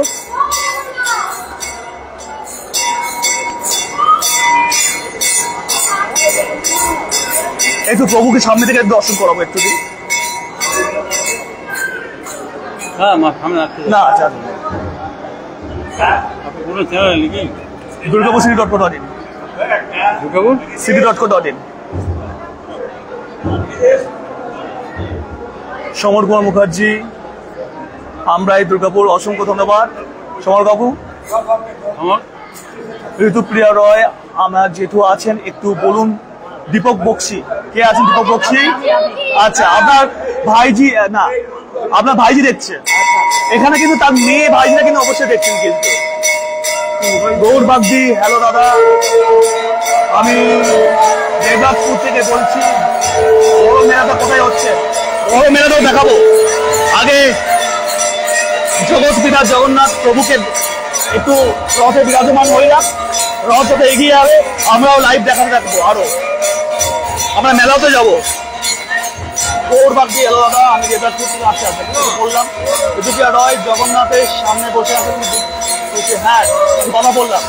একটু প্রভুকে সামনে থেকে দর্শন করাবো একটু দিন। না আচ্ছা, দুর্গাপুর city.co.in। দুর্গাপুর city.co.in। সমর কুমার মুখার্জি, আমরা এই দুর্গাপুর, অসংখ্য ধন্যবাদ সমর বাবু। ঋতুপ্রিয়া রয়, আমার জেঠু আছেন, একটু বলুন। দীপক বক্সি, কে আছেন? দীপক বক্সি, আচ্ছা আপনার ভাইজি, না আপনার ভাইজি দেখছে এখানে, কিন্তু তার মেয়ে ভাইজিরা কিন্তু অবশ্যই দেখছেন। কিন্তু গৌর বাগদি, হ্যালো দাদা, আমি দেবরাজপুর থেকে বলছি। বড় মেলাটা কোথায় হচ্ছে? বড় মেলাটাও দেখাবো। আগে জগৎ পিতা জগন্নাথ প্রভুকে একটু রথে বিরাজমান হয়ে যাক, রথ যত এগিয়ে যাবে আমরাও লাইভ দেখাতে থাকবো। আরো আমরা মেলাতে যাবো। গৌর বাগদি, হ্যালো দাদা, আমি দেবরাজপুর থেকে আসছি। বললাম ঋতুপ্রিয়া রয় জগন্নাথের সামনে বসে আছেন। হ্যাঁ কথা বললাম,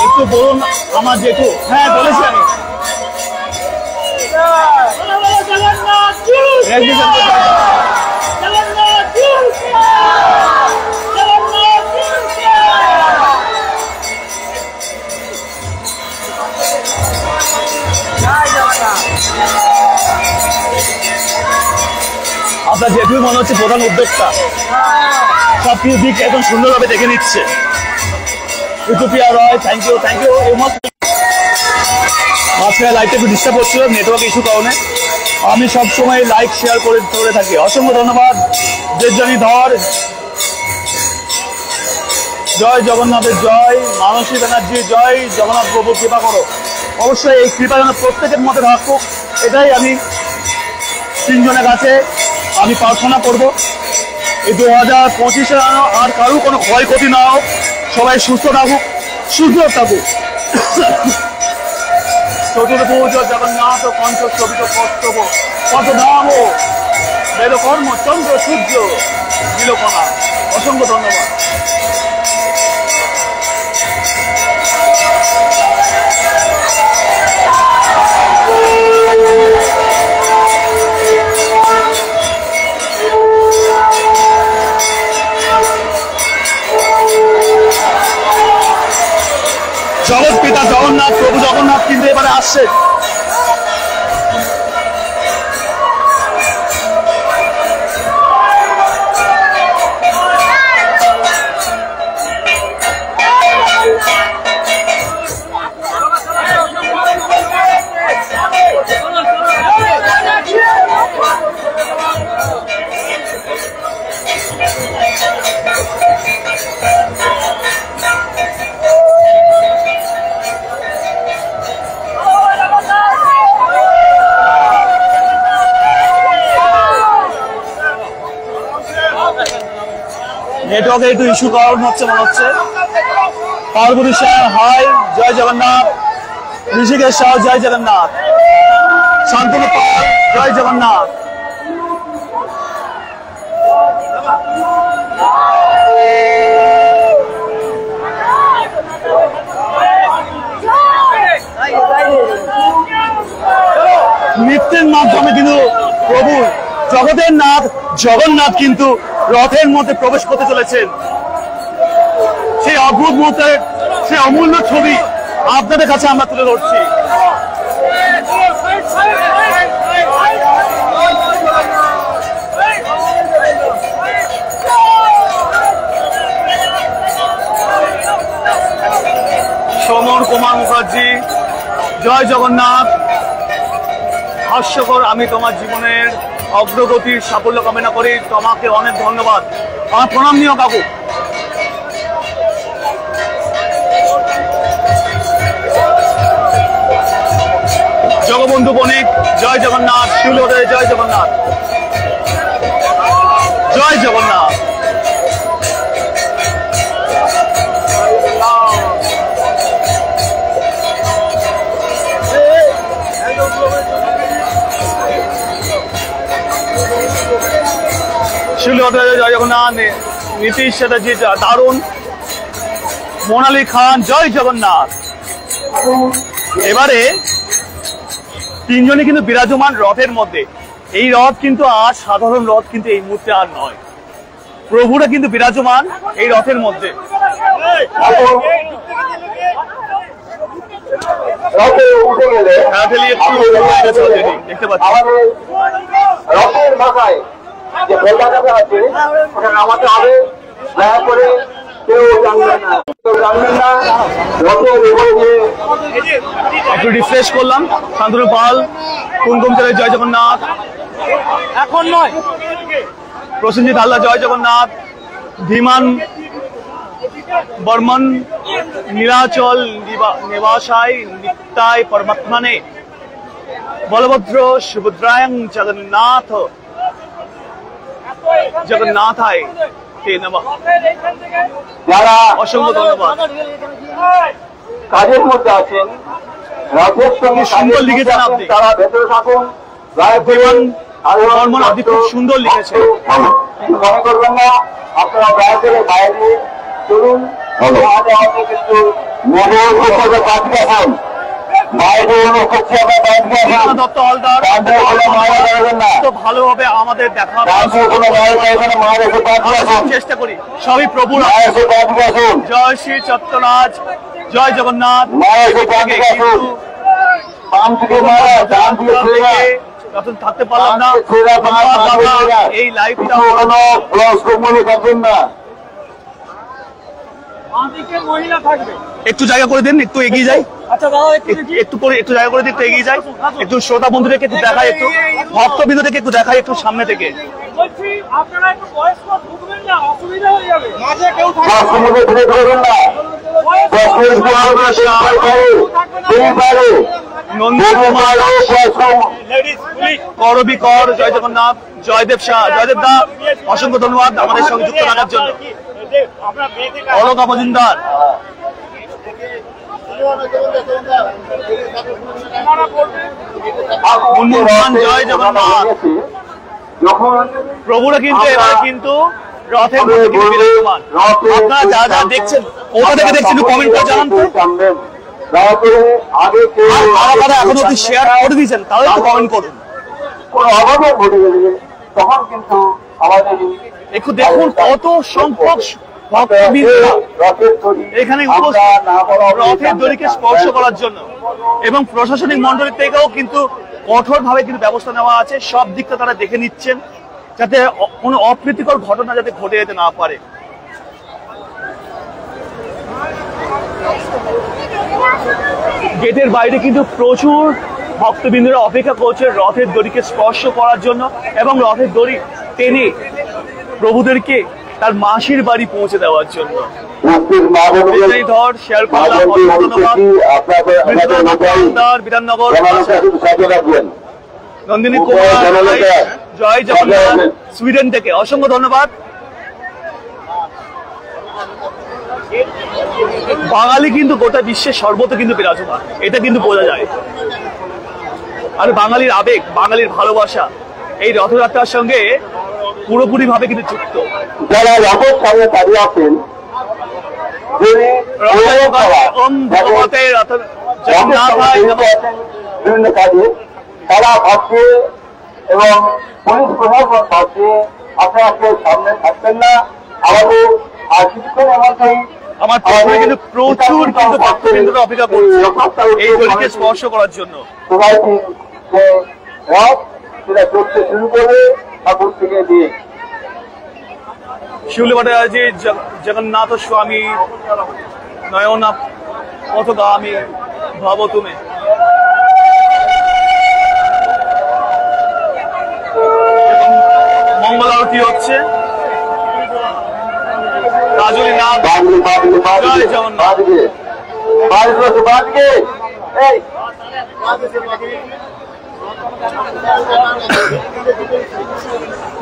একটু বলুন আমার জেঠু। হ্যাঁ বলেছি আমি। আপনার জেঠুই মনে হচ্ছে প্রধান উদ্যোক্তা, সবকিছু দিক এখন সুন্দরভাবে দেখে নিচ্ছে। ঋতুপ্রিয়া রয়, থ্যাংক ইউ থ্যাংক ইউ। মাঝখানে লাইভটা একটু ডিস্টার্ব হচ্ছিল নেটওয়ার্ক ইস্যু কারণে। আমি সবসময় লাইক শেয়ার করে থাকি। অসংখ্য ধন্যবাদ দেবজানী ধর, জয় জগন্নাথের জয়। মানসী ব্যানার্জি জয় জগন্নাথ প্রভু কৃপা করো। অবশ্যই এই কৃপা যেন প্রত্যেকের মধ্যে থাকুক, এটাই আমি তিনজনের কাছে আমি প্রার্থনা করব। এই 2025-এ আর কারো কোনো ক্ষয়ক্ষতি না হোক, সবাই সুস্থ থাকুক, সুস্থ থাকুক। চতুর্ভুজ জগন্নাথ পঞ্চস্তবিত কর্তব্য কত ধাম বেদ কর্ম চন্দ্র সূর্য বিলোকনা। অসংখ্য ধন্যবাদ। জগৎ পিতা জগন্নাথ প্রভু জগন্নাথ কিন্তু এবারে আসছে। নেটওয়ার্কে একটু ইস্যু কারণ হচ্ছে মনে হচ্ছে। পার্বতী শাহ হাই, জয় জগন্নাথ। ঋষিকেশ শাহ জয় জগন্নাথ। শান্তনু পাল জয় জগন্নাথ। নৃত্যের মাধ্যমে কিন্তু প্রভু জগতের নাথ জগন্নাথ কিন্তু রথের মধ্যে প্রবেশ করতে চলেছেন। সেই অদ্ভুত মুহূর্তের সেই অমূল্য ছবি আপনাদের কাছে আমরা তুলে ধরছি। সমর কুমার মুখার্জি জয় জগন্নাথ। হাস্যকর, আমি তোমার জীবনের অগ্রগতির সাফল্য কামনা করি, তোমাকে অনেক ধন্যবাদ। আমার প্রণাম নিও কাকু। জগবন্ধু বণিক জয় জগন্নাথ। শিউলদে জয় জগন্নাথ। জয় জগন্নাথ। শিউলদে জয় জগন্নাথ। নীতিশ চ্যাটার্জি দারুণ। মোনালি খান জয় জগন্নাথ। এবারে তিনজনই কিন্তু বিরাজমান রথের মধ্যে। এই রথ কিন্তু আর সাধারণ রথ কিন্তু এই মুহূর্তে আর নয়, প্রভুরা কিন্তু বিরাজমান এই রথের মধ্যে। দেখতে পাচ্ছি রথের মাথায় যে পতাকাটা আছে ওটা নামাতে হবে। দয়া করে কেউ জানবেন না, রথের উপরে যে একটু রিফ্রেশ করলাম। শান্তনু পাল কুমকুম চলে জয় জগন্নাথ। এখন নয়। প্রসেনজিৎ হালদার জয় জগন্নাথ। ধীমান বর্মন নীলাচল নিবাসায় নিত্যায় পরমাত্মনে বলভদ্র সুভদ্রায়ং জগন্নাথ জগন্নাথায় তে নমঃ। যারা অসংখ্য ধন্যবাদ। কাজের মধ্যে আছেন, রথের সঙ্গে সুন্দর লিখেছেন আপনি। তারা ভেতরে থাকুন। ধীমান বর্মন আপনি খুব সুন্দর লিখেছেন। মনে করবেন না, আপনারা দয়া করে বাইরে চলুন। কিন্তু দত্ত হালদার তো ভালোভাবে আমাদের দেখা চেষ্টা করি। সবই প্রভুর। জয় শ্রী চত্বরাজ জয় জগন্নাথ। যখন থাকতে পারলাম না এই লাইভটা একটু জায়গা করে দেন, একটু এগিয়ে যাই। একটু জায়গা করে দিন, একটু এগিয়ে যাই। একটু শ্রোতা বন্ধুদেরকে একটু দেখাই, একটু ভক্তবৃন্দদেরকে একটু দেখাই একটু সামনে থেকে। করবি কর জয় জগন্নাথ। জয়দেব শাহ, জয়দেব দা অসংখ্য ধন্যবাদ আমাদের সঙ্গে যুক্ত থাকার জন্য। অলকা মজুমদার জয় জগন্নাথ। প্রভুরা কিন্তু এবারে কিন্তু রথের মধ্যে কিন্তু বিরাজমান। আপনারা যারা যারা দেখছেন কোথা থেকে দেখছেন কমেন্ট করে জানান তো। আপনারা এখনো অব্দি শেয়ার করে দিয়েছেন তাহলে একটু কমেন্ট করুন। তখন কিন্তু আমাদের একটু দেখুন কত সংখ্যক এখানে রথের দড়িকে স্পর্শ করার জন্য, এবং প্রশাসনিক মন্ডলী থেকেও কিন্তু কঠোর ভাবে কিন্তু ব্যবস্থা নেওয়া আছে। সব দিকটা তারা দেখে নিচ্ছেন যাতে কোনো অপ্রীতিকর ঘটনা যাতে ঘটে যেতে না পারে। গেটের বাইরে কিন্তু প্রচুর ভক্তবৃন্দরা অপেক্ষা করছে রথের দড়িকে স্পর্শ করার জন্য এবং রথের দড়ি টেনে প্রভুদেরকে তার মাসির বাড়ি পৌঁছে দেওয়ার জন্য। ধর শেয়ার করলাম, ধন্যবাদ। বিধাননগর নন্দিনী কুমার জয় জগন্নাথ সুইডেন থেকে অসংখ্য ধন্যবাদ। বাঙালি কিন্তু গোটা বিশ্বের সর্বত্র কিন্তু বিরাজমান, এটা কিন্তু বোঝা যায়। আর বাঙালির আবেগ, বাঙালির ভালোবাসা এই রথযাত্রার সঙ্গে পুরোপুরি ভাবে কিন্তু যুক্ত। যারা রথের সামনে দাঁড়িয়ে আছেন, বিভিন্ন কাজে তারা ভাবছে এবং পুলিশ প্রশাসন ভাবছে আপনারা কেউ সামনে থাকবেন না, আমাদের আর কিছুক্ষণের মধ্যেই আমার প্রথমে কিন্তু প্রচুর কিন্তু ভক্তবৃন্দরা অপেক্ষা করছে এই দড়িকে স্পর্শ করার জন্য। সবাই যে রথ সেটা চলতে শুরু করবে ঠাকুর থেকে দিয়ে শিউলিবাটাজি জগন্নাথ স্বামী নয়না পথগামী ভাব তুমি। মঙ্গল আরতি হচ্ছে। রাজুলি নাথ জয় জগন্নাথ।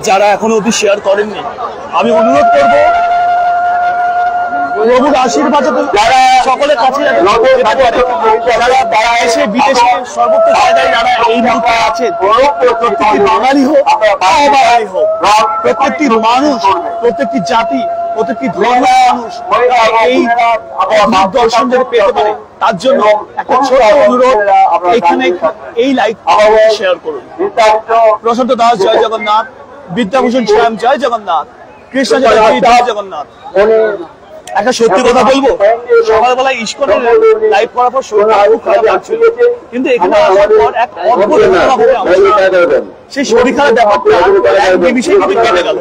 যারা এখনো অব্দি শেয়ার করেননি, আমি অনুরোধ করবো প্রভুর আশীর্বাদ যারা সকলের কাছে যারা এসে বিদেশে সর্বত্র জায়গায় যারা এই মুহূর্তে আছে, প্রত্যেকটি বাঙালি হোক অবাঙালি হোক, প্রত্যেকটি মানুষ, প্রত্যেকটি জাতি, প্রত্যেকটি ধর্মের মানুষ এই অদ্ভুত দর্শন যাতে পেতে পারে তার জন্য একটা ছোট অনুরোধ, এখানে এই লাইভ শেয়ার করুন। প্রশান্ত দাস জয় জগন্নাথ, বিদ্যাভূষণ শ্যাম জয় জগন্নাথ, কৃষ্ণ জয় জগন্নাথ। একটা সত্যি কথা বলবো, সকালবেলায় ইস্কনের লাইভ করার পর শরীরটা খুব খারাপ লাগছিল, কিন্তু এখানে আসার পর এক অদ্ভুত সেই শরীর খারাপ ব্যাপারটা এক নিমিষে কিন্তু কেটে গেল।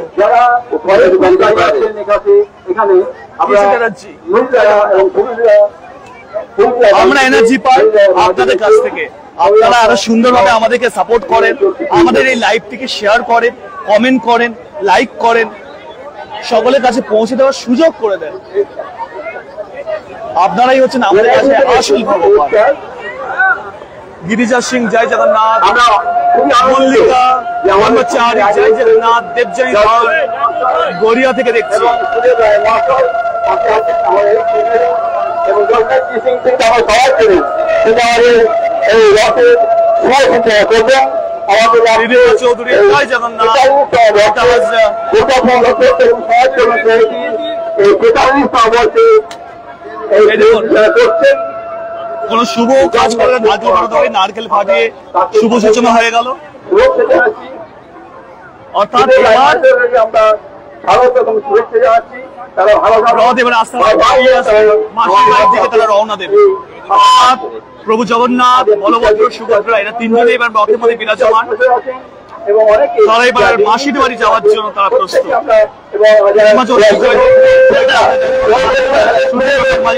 আমরা এনার্জি পাই আপনাদের কাছ থেকে, আপনারা আরো সুন্দরভাবে আমাদেরকে সাপোর্ট করেন, আমাদের এই লাইভটিকে শেয়ার করেন, কমেন্ট করেন, লাইক করেন, সকলের কাছে পৌঁছে দেওয়ার সুযোগ করে দেন। আপনারাই হচ্ছেন আমাদের কাছে আসল ভগবান। গিরিজা সিং জয় জগন্নাথ, মল্লিকা ব্রহ্মচারী জয় জগন্নাথ, দেবজনী ধর গড়িয়া থেকে দেখছি। চৌধুরী জয় জগন্নাথ, কোন শুভ কাজ করলে নারকেল ফাটিয়ে শুভ সূচনা হয়ে গেল। অর্থাৎ তারা রওনা দেবে। প্রভু জগন্নাথ, বলভদ্র, সুভদ্রা এরা তিনজনে এবার রথের মধ্যে বিরাজমান। তারা এবার মাসির বাড়ি যাওয়ার জন্য তারা প্রস্তুত।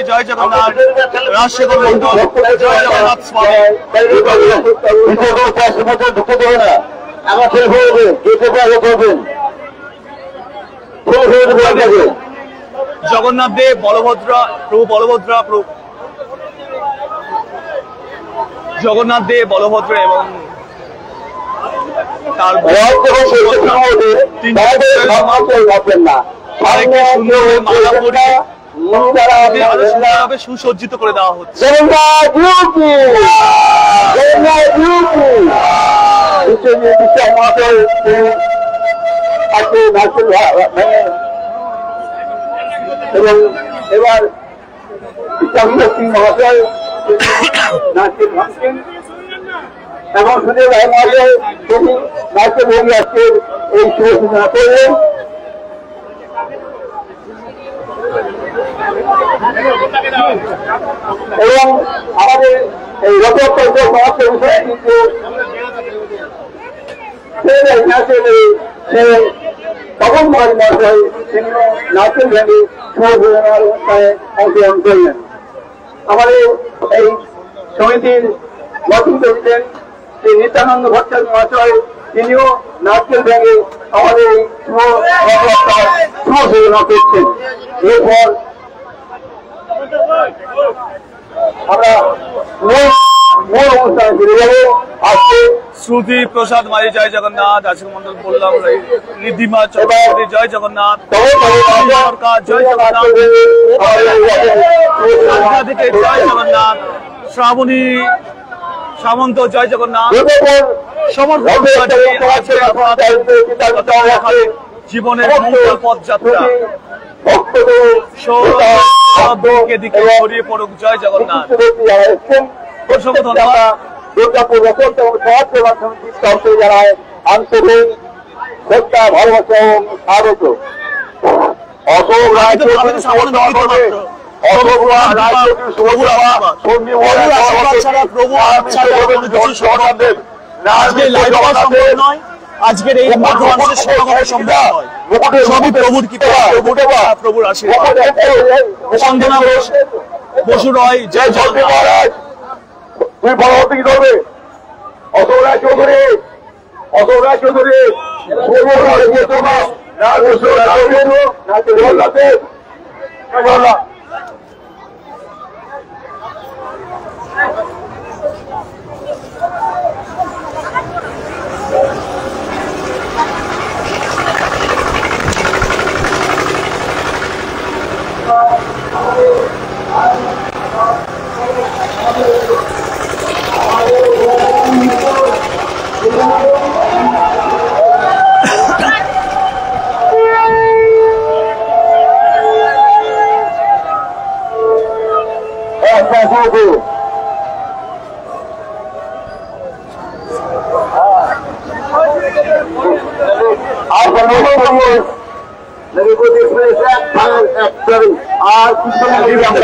জয় জগন্নাথ, রাজশেখর মন্ডল জয় জগন্নাথ স্বামী। জগন্নাথ দেব, বলভদ্রা, প্রভু বলভদ্রা, জগন্নাথ দেব, বলভদ্র এবং তার সুসজ্জিত করে দেওয়া হচ্ছে। এবং এবার সিং মহাশয় নাচের ভাঙছেন এবং সুদেব ভাই মহাশয় তিনি নাচের ভূমি আজকের এই শুভ সূচনা করলেন। এবং আমাদের এই রথযাত্রার সমাজের বিষয়ে কিন্তু তপন কুমার মহাশয় তিনি নাচের ভেঙে শুভ সূচনার অনুষ্ঠানে অংশগ্রহণ করলেন। আমাদের এই সমিতির নতুন প্রেসিডেন্ট শ্রী নিত্যানন্দ ভট্টাচার্য মহাশয় তিনিও নাচের ভেঙে আমাদের এই শুভ সূচনা করছেন। এরপর আমরা মূল অনুষ্ঠানে ফিরে যাবো। আজকে শ্রুতি প্রসাদ মাঝি জয় জগন্নাথ, আজকে মন্ডল বললাম, রিদ্ধিমা চক্রবর্তী জয় জগন্নাথ, সরকার জয় জগন্নাথ, থেকে জয় জগন্নাথ, শ্রাবণী সামন্ত জয় জগন্নাথ, সমর্থন জীবনের মঙ্গল পথযাত্রা দিকে দিকে ছড়িয়ে পড়ুক, জয় জগন্নাথ। অসংখ্য ধন্যবাদ। দুর্গাপুর রসল এবং সমাজ সেবা সমিতির তরফে জানায় আন্তরিক শ্রদ্ধা, ভালোবাসা এবং স্বাগত। অশোক রায় আজকের এই মাধ্যমাংশের সমাগম সম্ভব নয়, সবই প্রভুর কৃপা, প্রভুর আশীর্বাদ। সন্দনা বসু রয় জয় জগন্নাথ। তুই পরবর্তী কি করবে? অশোক রায় চৌধুরী, অশোক রায় চৌধুরী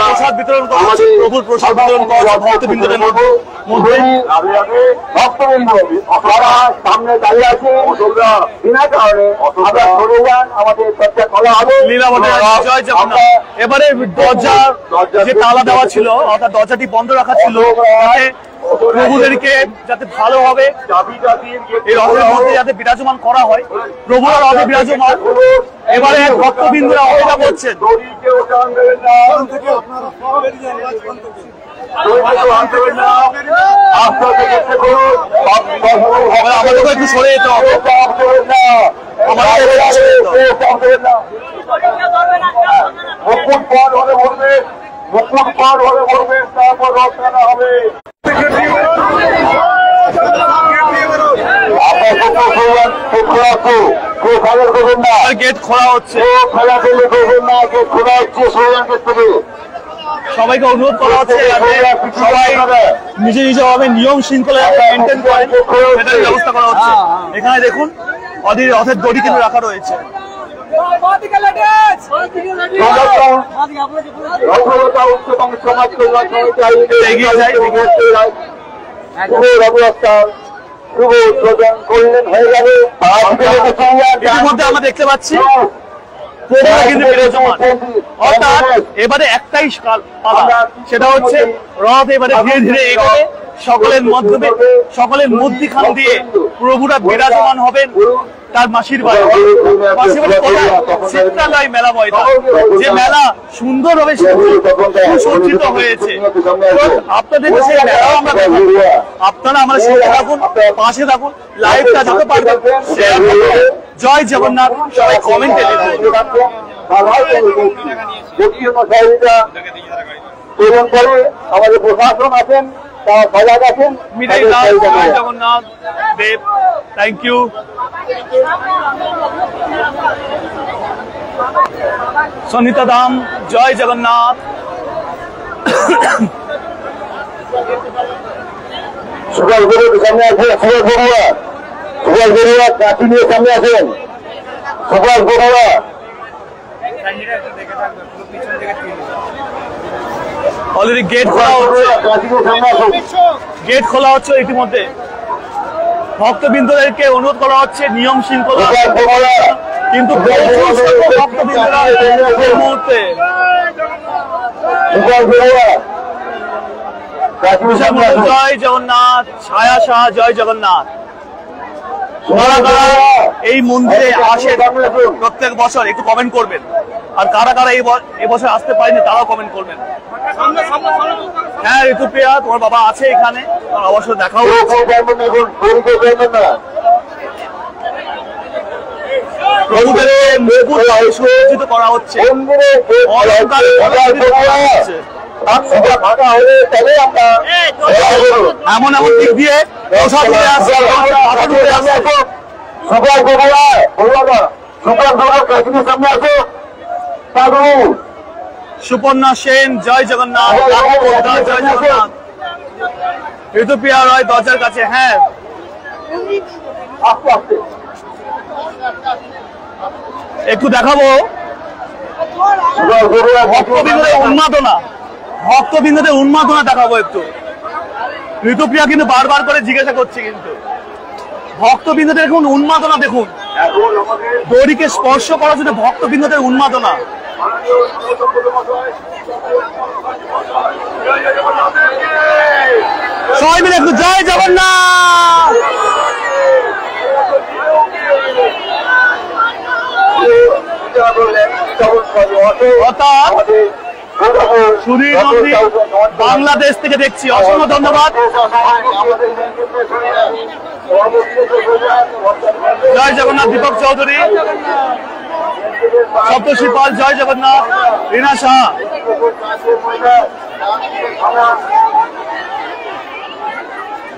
প্রসাদ বিতরণ করা হচ্ছে, প্রভুর প্রসাদ বিতরণ করা ভক্তবৃন্দের মধ্যে ভক্তবৃন্দ সামনে দাঁড়িয়ে আছে বিনা কারণে আমরা চলে যান, আমাদের চর্চা করা হবে। জয় জগন্নাথ। এবারে দরজা যে তালা দেওয়া ছিল, অর্থাৎ দরজাটি বন্ধ রাখা ছিল, প্রভুদেরকে যাতে ভালোভাবে এই রথের মধ্যে যাতে বিরাজমান করা হয়, প্রভুরা রথে বিরাজমান। এবারে ভক্তবৃন্দরা অপেক্ষা করছেন। আমাদেরকে একটু সরে যেতে হবে, মুকুট পার হলে বলবে, মুকুট পার হলে বলবে, তারপর রথ টানা হবে। গেট খোলা হচ্ছে, সবাইকে অনুরোধ করা হচ্ছে সবাই নিজ নিজভাবে নিয়ম শৃঙ্খলা মেনটেন করেন, সেটার ব্যবস্থা করা হচ্ছে। এখানে দেখুন রথের দড়ি কিন্তু রাখা রয়েছে। এগিয়ে যাই, ইতিমধ্যে আমরা দেখতে পাচ্ছি অর্থাৎ এবারে একটাই পালা, সেটা হচ্ছে রথ এবারে ধীরে ধীরে এগোবে, সকলের মাধ্যমে সকলের মধ্যখান দিয়ে প্রভুরা বিরাজমান হবেন তার মাসির বাড়ি। মাসির বাড়ি কোথায়? চিত্রালয় মেলা ময়দান, যে মেলা সুন্দরভাবে সুসজ্জিত হয়েছে। আপনাদের সেই মেলাও আমরা দেখাবো, আপনারা আমাদের সঙ্গে থাকুন, পাশে থাকুন, লাইভটা যত পারবেন শেয়ার করুন। জয় জগন্নাথ, সবাই কমেন্টে লিখুন। আমাদের প্রশাসন আছেন, তারা সজাগ আছেন। জয় জগন্নাথ দেব, থ্যাংক ইউ। সনিতা দাম জয় জগন্নাথ। সুভাষ বড়ুয়া সামনে আছেন, সুভাষ বড়ুয়া, সুভাষ বড়ুয়া কাঠি নিয়ে সামনে আছেন, সুভাষ বড়ুয়া। অলরেডি গেট খোলা হচ্ছে, গেট খোলা হচ্ছে ইতিমধ্যে। ভক্তবৃন্দদেরকে অনুরোধ করা হচ্ছে নিয়ম শৃঙ্খলা, কিন্তু ভক্তবৃন্দরা এই মুহূর্তে জয় জগন্নাথ, ছায়া শাহ জয় জগন্নাথ। এই মন্দিরে আসে প্রত্যেক বছর, একটু কমেন্ট করবেন। আর কারা কারা এই বছর আসতে পারেনি তারাও কমেন্ট করবেন। হ্যাঁ ঋতুপ্রিয়া, তোমার বাবা আছে এখানে, অবশ্যই দেখাও। প্রভুদের মুকুট সুসজ্জিত করা হচ্ছে, অলংকারে অলঙ্কৃত করা হচ্ছে। এমন এমন দিক দিয়ে প্রসাদ উঠে আসছে, পাথর উঠে আসছে। সুপর্ণা সেন, জয় জগন্নাথ। জয় জগন্নাথ। ঋতুপ্রিয়া রয় দরজার কাছে। হ্যাঁ, একটু দেখাবো ভক্তবৃন্দদের উন্মাদনা, ভক্তবৃন্দদের উন্মাদনা দেখাবো একটু। ঋতুপ্রিয়া কিন্তু বারবার করে জিজ্ঞাসা করছে, কিন্তু ভক্তবৃন্দদের দেখুন উন্মাদনা, দেখুন দড়িকে স্পর্শ করার জন্য ভক্তবৃন্দদের উন্মাদনা। সবাই মিলে একটু জয় জগন্নাথ। সুধীর নন্দী বাংলাদেশ থেকে দেখছি, অসংখ্য ধন্যবাদ। জয় জগন্নাথ দীপক চৌধুরী, সপ্তর্ষি পাল, জয় জগন্নাথ। রীনা সাহা,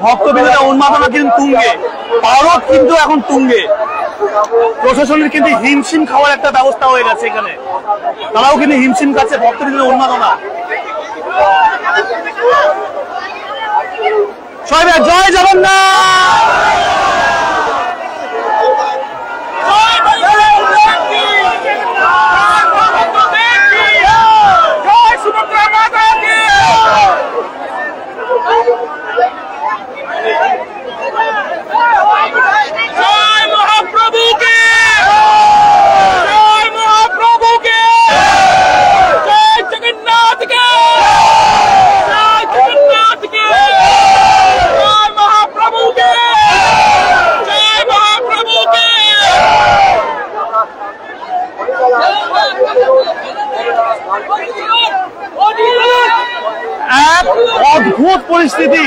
ভক্তবৃন্দদের উন্মাদনা কিন্তু তুঙ্গে, ভারত কিন্তু এখন তুঙ্গে। প্রশাসনের কিন্তু হিমশিম খাওয়ার একটা ব্যবস্থা হয়ে গেছে এখানে, তারাও কিন্তু হিমশিম খাচ্ছে ভক্তবৃন্দদের উন্মাদনা। সবাই জয় জগন্নাথ। এক অদ্ভুত পরিস্থিতি,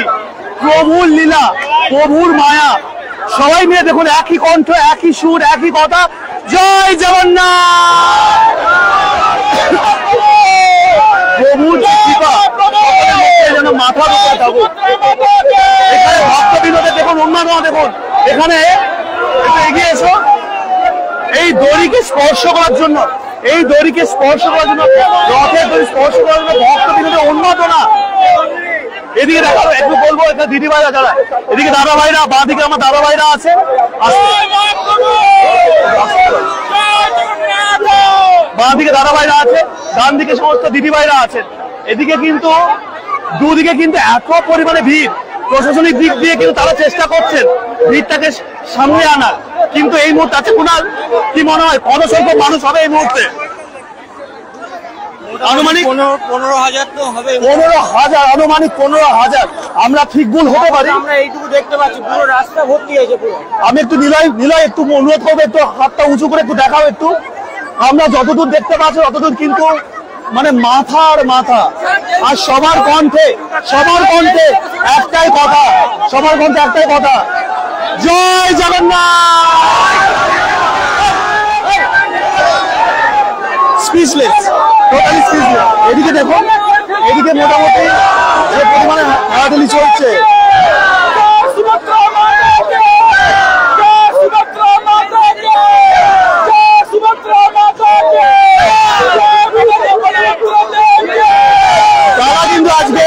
প্রভুর লীলা, প্রভুর মায়া। সবাই মিলে দেখুন একই কণ্ঠ, একই সুর, একই কথা, জয় জগন্নাথ। প্রভুর কৃপা যেন মাথার উপরে থাকুক। এখানে ভক্তবৃন্দদের দেখুন উন্মাদনা, দেখুন এখানে একটু এগিয়ে এসো। এই দড়িকে স্পর্শ করার জন্য, এই দড়িকে স্পর্শ করার জন্য, রথের দড়ি স্পর্শ করার জন্য ভক্তবৃন্দদের উন্মাদনা। এদিকে দেখাবো, একটু বলবো এখানে দিদি ভাইরা যারা, এদিকে দাদা ভাইরা, বাঁ দিকে আমার দাদা ভাইরা আছে, বাঁ দিকে দাদা ভাইরা আছে, ডান দিকে সমস্ত দিদি ভাইরা আছেন। এদিকে কিন্তু দুদিকে কিন্তু এত পরিমাণে ভিড়, প্রশাসনিক দিক দিয়ে কিন্তু তারা চেষ্টা করছেন ভিড়টাকে সামনে আনার, কিন্তু এই মুহূর্তে আছে কুনাল, কি মনে হয় কত সংখ্যক মানুষ হবে এই মুহূর্তে? আনুমানিক 15,000 তো হবে। 15,000, আনুমানিক 15,000। আমরা ঠিক ভুল হতে পারি। আমরা এইটুকু দেখতে পাচ্ছি, পুরো রাস্তা ভর্তি হয়েছে পুরো। আমি একটু নিলয় একটু অনুরোধ করবো, একটু হাতটা উঁচু করে একটু দেখাও একটু। আমরা যতদূর দেখতে পাচ্ছি ততদূর কিন্তু মানে মাথার মাথা, আর সবার কণ্ঠে একটাই কথা, সবার কণ্ঠে একটাই কথা, জয় জগন্নাথ। Speechless, totally speechless. এদিকে দেখুন, এদিকে মোটামুটি যে পরিমাণে হারাতালি চলছে। তারা কিন্তু আজকে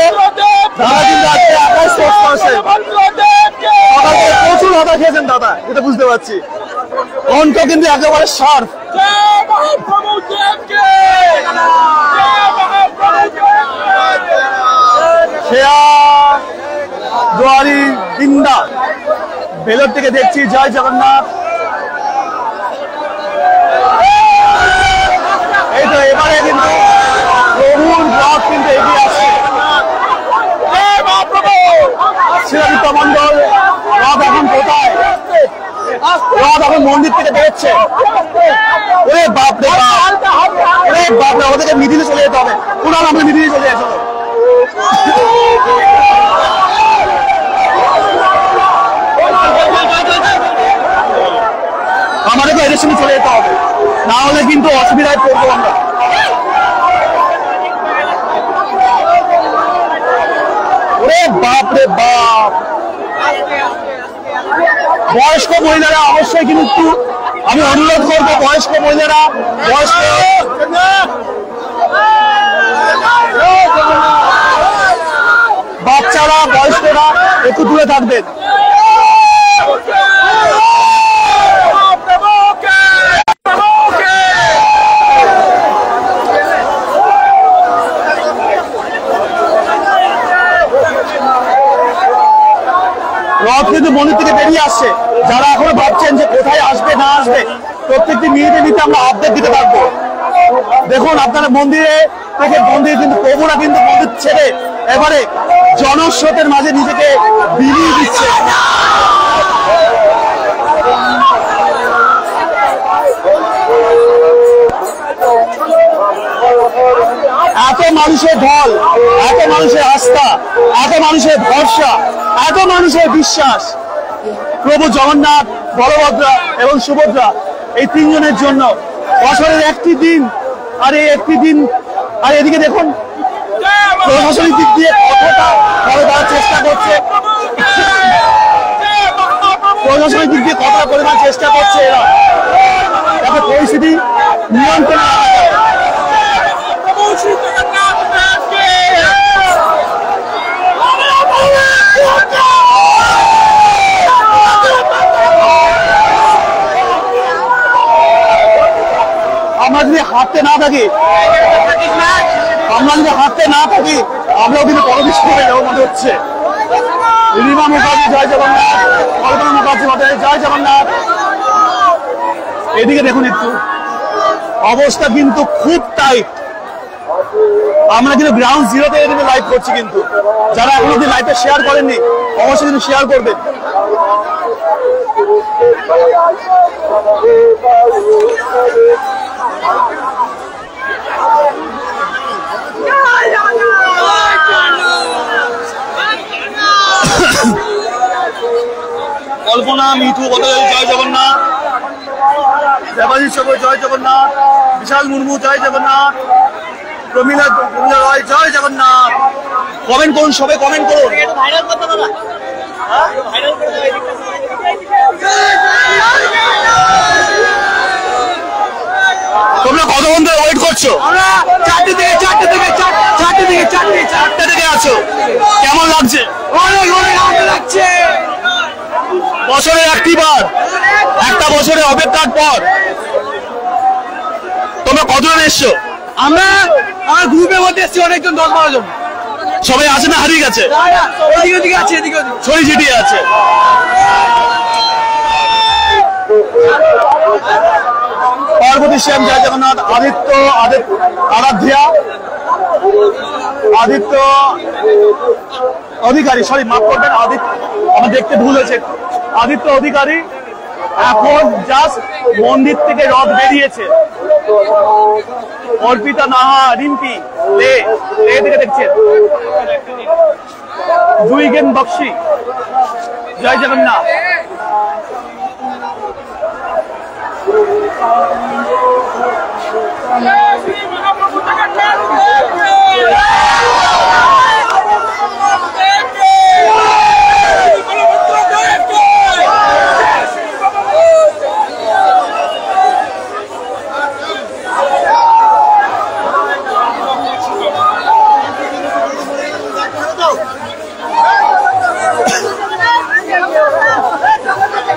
আকাশ স্পর্শে প্রচুর হতা খেয়েছেন দাদা, এটা বুঝতে পারছি। কণ্ঠ কিন্তু একেবারে শার্প। দুয়ারি দিন্দা ভেলোর থেকে দেখছি, জয় জগন্নাথ। এই তো এবারে কিন্তু প্রভুর রথ কিন্তু এগিয়ে আসছে। শিলাদিত্য মন্ডল রথ এখন কোথায়? রথ এখন মন্দির থেকে বেরোচ্ছে। ওরে বাপরে বাপ, ওরে বাপরে, আমাদেরকে মিডিলে চলে যেতে হবে। পুরান আমরা মিডিলে চলে যেতে হবে। আমাদেরকে এদের সঙ্গে চলে যেতে হবে। নাহলে কিন্তু অসুবিধায় পড়বো আমরা। ওরে বাপ রে বাপ, বয়স্ক মহিলারা অবশ্যই কিন্তু একটু আমি অনুরোধ করবো, বয়স্ক মহিলারা, বয়স্ক বাচ্চারা, বয়স্করা একটু দূরে থাকবেন। রথ কিন্তু মন্দির থেকে বেরিয়ে আসছে। যারা এখনো ভাবছেন যে কোথায় আসবে না আসবে, প্রত্যেকটি মিনিটে মিনিটে আমরা আপডেট দিতে থাকবো। দেখুন আপনারা মন্দিরে থেকে মন্দির কিন্তু প্রভুরা কিন্তু মন্দির ছেড়ে এবারে জনস্রোতের মাঝে নিজেকে বিলিয়ে দিচ্ছে। এত মানুষের ঢল, এত মানুষের আস্থা, এত মানুষের ভরসা, এত মানুষের বিশ্বাস প্রভু জগন্নাথ, বলভদ্রা এবং সুভদ্রা এই তিনজনের জন্য বছরের একটি দিন। আর এই একটি দিন, আর এদিকে দেখুন প্রশাসনিক দিক দিয়ে কতটা করে দেওয়ার চেষ্টা করছে, প্রশাসনিক দিক দিয়ে কতটা করে দেওয়ার চেষ্টা করছে এরা, যাতে পরিস্থিতি নিয়ন্ত্রণে রাখা যায়। আমরা যদি হাঁটতে না থাকি, আমরাও কিন্তু পরবিষ্ট হয়ে যাবো মনে হচ্ছে। রিমা মুখার্জি জয় জগন্নাথ, কল্পনা মুখার্জি জয় জগন্নাথ। এদিকে দেখুন একটু অবস্থা কিন্তু খুব টাইট। আমরা কিন্তু গ্রাউন্ড জিরোতে এদিকে লাইভ করছি, কিন্তু যারা এখন অব্দি লাইভটা শেয়ার করেননি অবশ্যই কিন্তু শেয়ার করবেন। কল্পনা, মিঠু বদল জয় জগন্নাথ, দেবাশিস জয় জগন্নাথ, বিশাল মুর্মু জয় জগন্নাথ, প্রমীলা রয় জয় জগন্নাথ। কমেন্ট করুন, সবাই কমেন্ট করুন। তোমরা কতক্ষণ ধরে ওয়েট করছো? চারটে থেকে আছো। কেমন লাগছে? অনেক ভালো লাগছে। বছরের একটি বার, একটা বছরের অপেক্ষার পর তোমরা কতজন এসছো? আমরা আমার গ্রুপের মধ্যে এসছি অনেকজন, 10-12 জন। সবাই আছে না হারিয়ে গেছে? এদিকে আছে, ছড়ি ছিটিয়ে আছে। পার্বতী শ্যাম জয় জগন্নাথ, আদিত্য অধিকারী, সরি মাফ করবেন, আমার দেখতে ভুল হয়েছে, আদিত্য অধিকারী এখন জাস্ট মন্দির থেকে রথ বেরিয়েছে। অর্পিতা নাহা, রিম্পি লে থেকে দেখছেন, জুইগেন বক্সি জয় জগন্নাথ।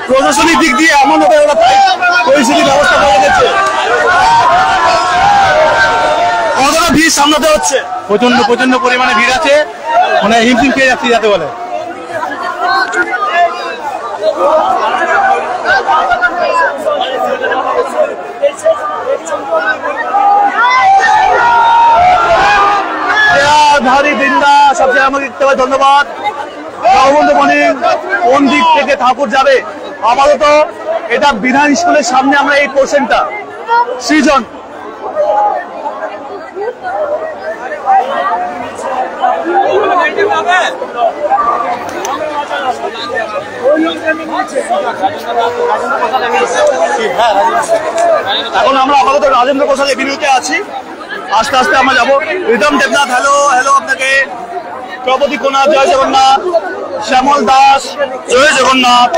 প্রশাসনিক দিক দিয়ে এমন পরিস্থিতি ব্যবস্থা করে গেছে, কতটা ভিড় সামলাতে হচ্ছে? প্রচন্ড পরিমাণে ভিড় আছে, মানে হিমশিম খেয়ে যাচ্ছি যাতে বলে। বৃন্দা সবচেয়ে আমাকে দেখতে পাই, ধন্যবাদ। কোন দিক থেকে ঠাকুর যাবে? আপাতত এটা বিধান স্কুলের সামনে আমরা এই পোর্শনটা সৃজন এখন আমরা আপাতত রাজেন্দ্র প্রসাদ এভিনিউতে আছি। আস্তে আস্তে আমরা যাবো। রিতম দেবনাথ, হ্যালো হ্যালো আপনাকে। প্রগতি কোনা, জয় জগন্নাথ। শ্যামল দাস, জয় জগন্নাথ।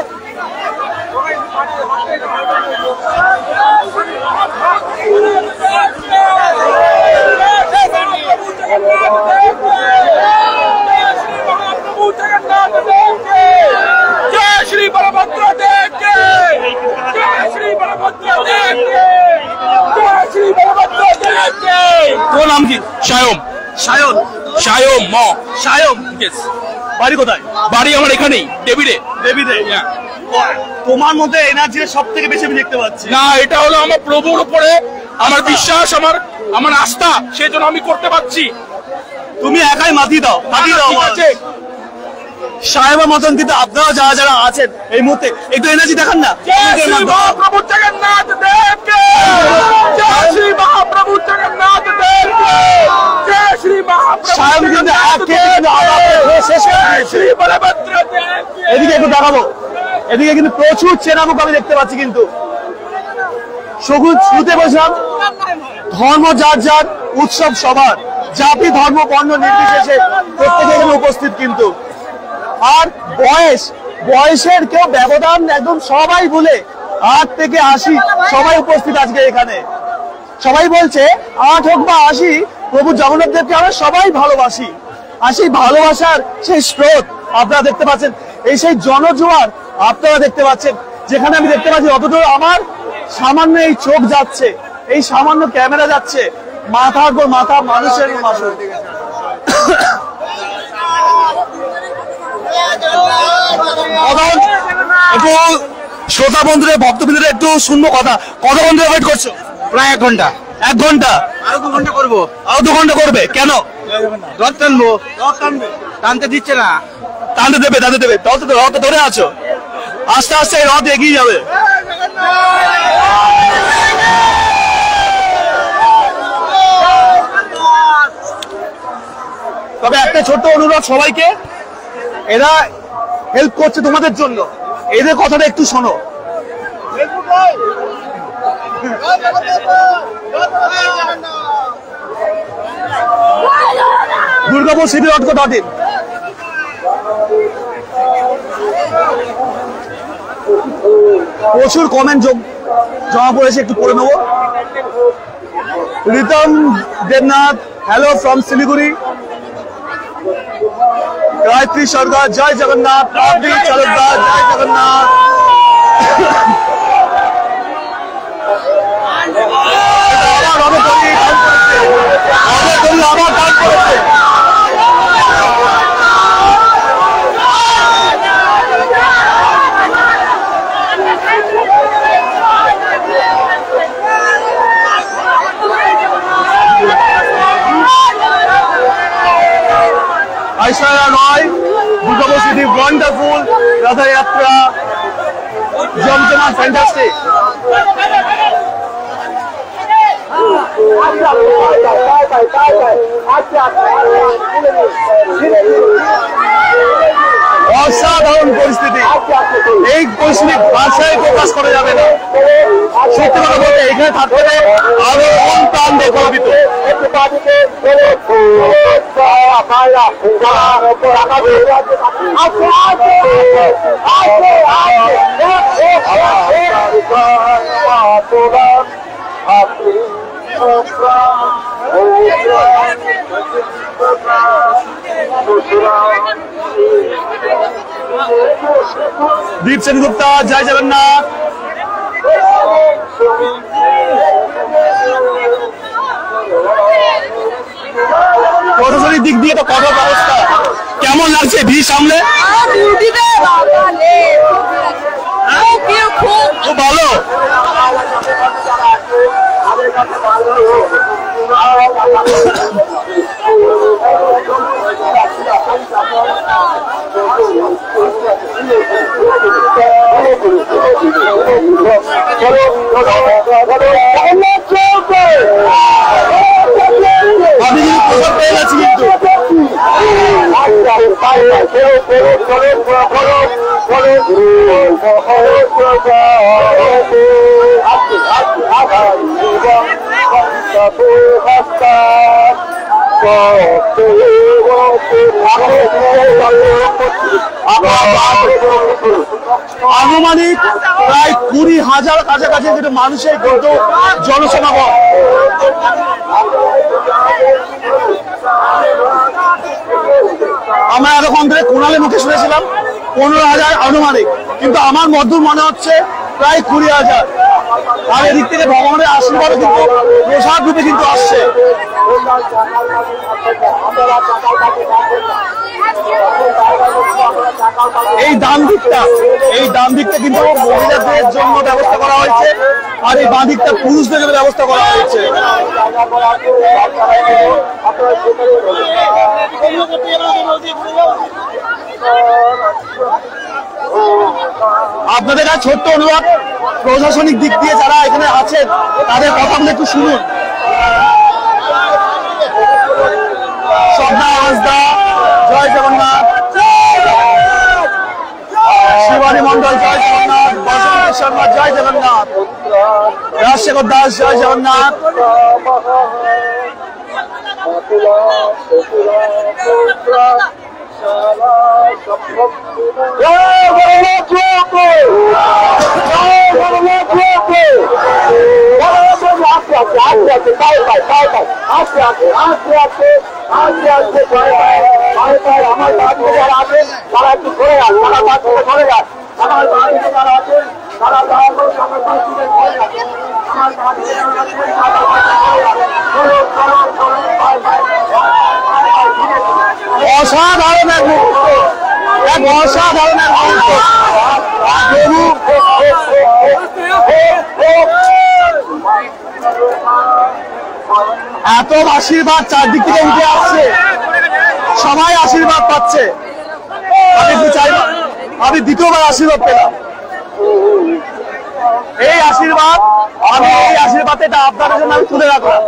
श्री बलभद्र देव के, जय श्री बलभद्र देव के, जय श्री बलभद्र देव के। তোর নাম কি? সায়ম সায়ন। সায়ম ম সায়ন, Yes. বাড়ি কোথায়? বাড়ি আমার এখানেই দেবীরে। দেবীতে। তোমার মধ্যে এনার্জি সব থেকে বেশি আমি দেখতে পাচ্ছি। না, এটা হলো আমার প্রভুর উপরে আমার বিশ্বাস, আমার আস্থা, সেই জন্য আমি করতে পারছি। তুমি একাই মাতি দাও, মাতি দাও। ঠিক আছে। সাহেবের মতন কিন্তু আপনারা যারা যারা আছেন এই মুহূর্তে একটু এনার্জি দেখান না। जय श्री महाप्रभु जगन्नाथ देव के, जय श्री महाप्रभु जगन्नाथ देव के, जय श्री महाप्रभु সাহেব কিন্তু একে শেষ করে দিয়েছে। श्री बलभद्र देव के। এদিকে একটু দেখাবো। এদিকে কিন্তু প্রচুর চেনা মুখ আমি দেখতে পাচ্ছি। কিন্তু সবুজ শুরুতে বলছিলাম ধর্ম যার যার, উৎসব সবার, জাতি ধর্ম বর্ণ নির্বিশেষে প্রত্যেকে এখানে উপস্থিত। কিন্তু আর বয়সের কেউ ব্যবধান একদম সবাই ভুলে 8 থেকে 80 সবাই উপস্থিত আজকে এখানে। সবাই বলছে 8 হোক বা 80, প্রভু জগন্নাথ দেবকে আমরা সবাই ভালোবাসি। আর সেই ভালোবাসার সেই স্রোত আপনারা দেখতে পাচ্ছেন, এই সেই জনজোয়ার আপনারা দেখতে পাচ্ছেন। যেখানে আমি দেখতে পাচ্ছি অতদূর আমার সামান্য এই চোখ যাচ্ছে, এই সামান্য ক্যামেরা যাচ্ছে, মাথার পর মাথা মানুষের মানুষ। একটু শ্রোতা বন্ধুদের, ভক্তবৃন্দদের একটু শুনবো কথা। কত বন্ধু ওয়েট করছো? প্রায় 1 ঘন্টা। 1 ঘন্টা? আরো 2 ঘন্টা করবো। আরো 2 ঘন্টা করবে? কেন? রথ টানবো। টানতে দিচ্ছে না। টানতে দেবে, টানতে দেবে। রথ ধরে আছো, আস্তে আস্তে এই রথ এগিয়ে যাবে। তবে একটা ছোট্ট অনুরোধ সবাইকে, এরা হেল্প করছে তোমাদের জন্য, এদের কথাটা একটু শোনো। দুর্গাপুর city.co.in। প্রচুর কমেন্ট জমা পড়েছে, একটু পড়ে নেবো। Ritam Debnath, hello from Siliguri. গায়ত্রী সরকার, জয় জগন্নাথ। রাবি চালকদার, জয় জগন্নাথ। আমার কাজ করেছে। ঐশ্বর্যা রয়, দুর্গাপুর সিটি, ওয়ান্ডারফুল রথযাত্রা, জমজমাট, ফ্যান্টাস্টিক। অসাধারণ পরিস্থিতি। এই পরিস্থিতি ভাষায় প্রকাশ করা যাবে না। সত্যি কথা বলতে এখানে থাকতে আরো মন প্রাণ দিয়ে গর্বিত। দীপ সেনগুপ্তা, জয় জগন্নাথ। প্রশাসনিক দিক দিয়ে তো কঠোর ব্যবস্থা। কেমন লাগছে ভিড় সামলে? খুব ভালো। আমি কিন্তু প্রসাদ পেয়ে গেছি। কিন্তু আনুমানিক প্রায় 20,000 কাছাকাছি কিন্তু মানুষের কিন্তু জনসমাগম। আমরা এতক্ষণ ধরে কোনালে মুখে শুনেছিলাম 15,000 আনুমানিক, কিন্তু আমার মধ্যে মনে হচ্ছে প্রায় 20,000। আর এদিক থেকে ভগবানের আশীর্বাদও কিন্তু প্রসাদ রূপে কিন্তু আসছে। এই ডান দিকটা কিন্তু মহিলাদের জন্য ব্যবস্থা করা হয়েছে, আর এই বাঁ দিকটা পুরুষদের জন্য ব্যবস্থা করা হয়েছে। আপনাদের কাছে ছোট্ট অনুরোধ, প্রশাসনিক দিক দিয়ে যারা এখানে আছেন তাদের কথাগুলো একটু শুনুন। সদা হাসদা জয় জগন্নাথ, শিবানী মন্ডল জয় জগন্নাথ, বসন্ত শর্মা জয় জগন্নাথ, রাজশেখর দাস জয় জগন্নাথ, অসাধারণ এক মুহূর্ত, এক অসাধারণ এক মুহূর্ত। এত আশীর্বাদ চারদিক থেকে উঠে আসছে, সবাই আশীর্বাদ পাচ্ছে। আমি দ্বিতীয়বার আশীর্বাদ পেলাম। এই আশীর্বাদ, আমি এই আশীর্বাদটা আপনাদের জন্য আমি তুলে রাখলাম।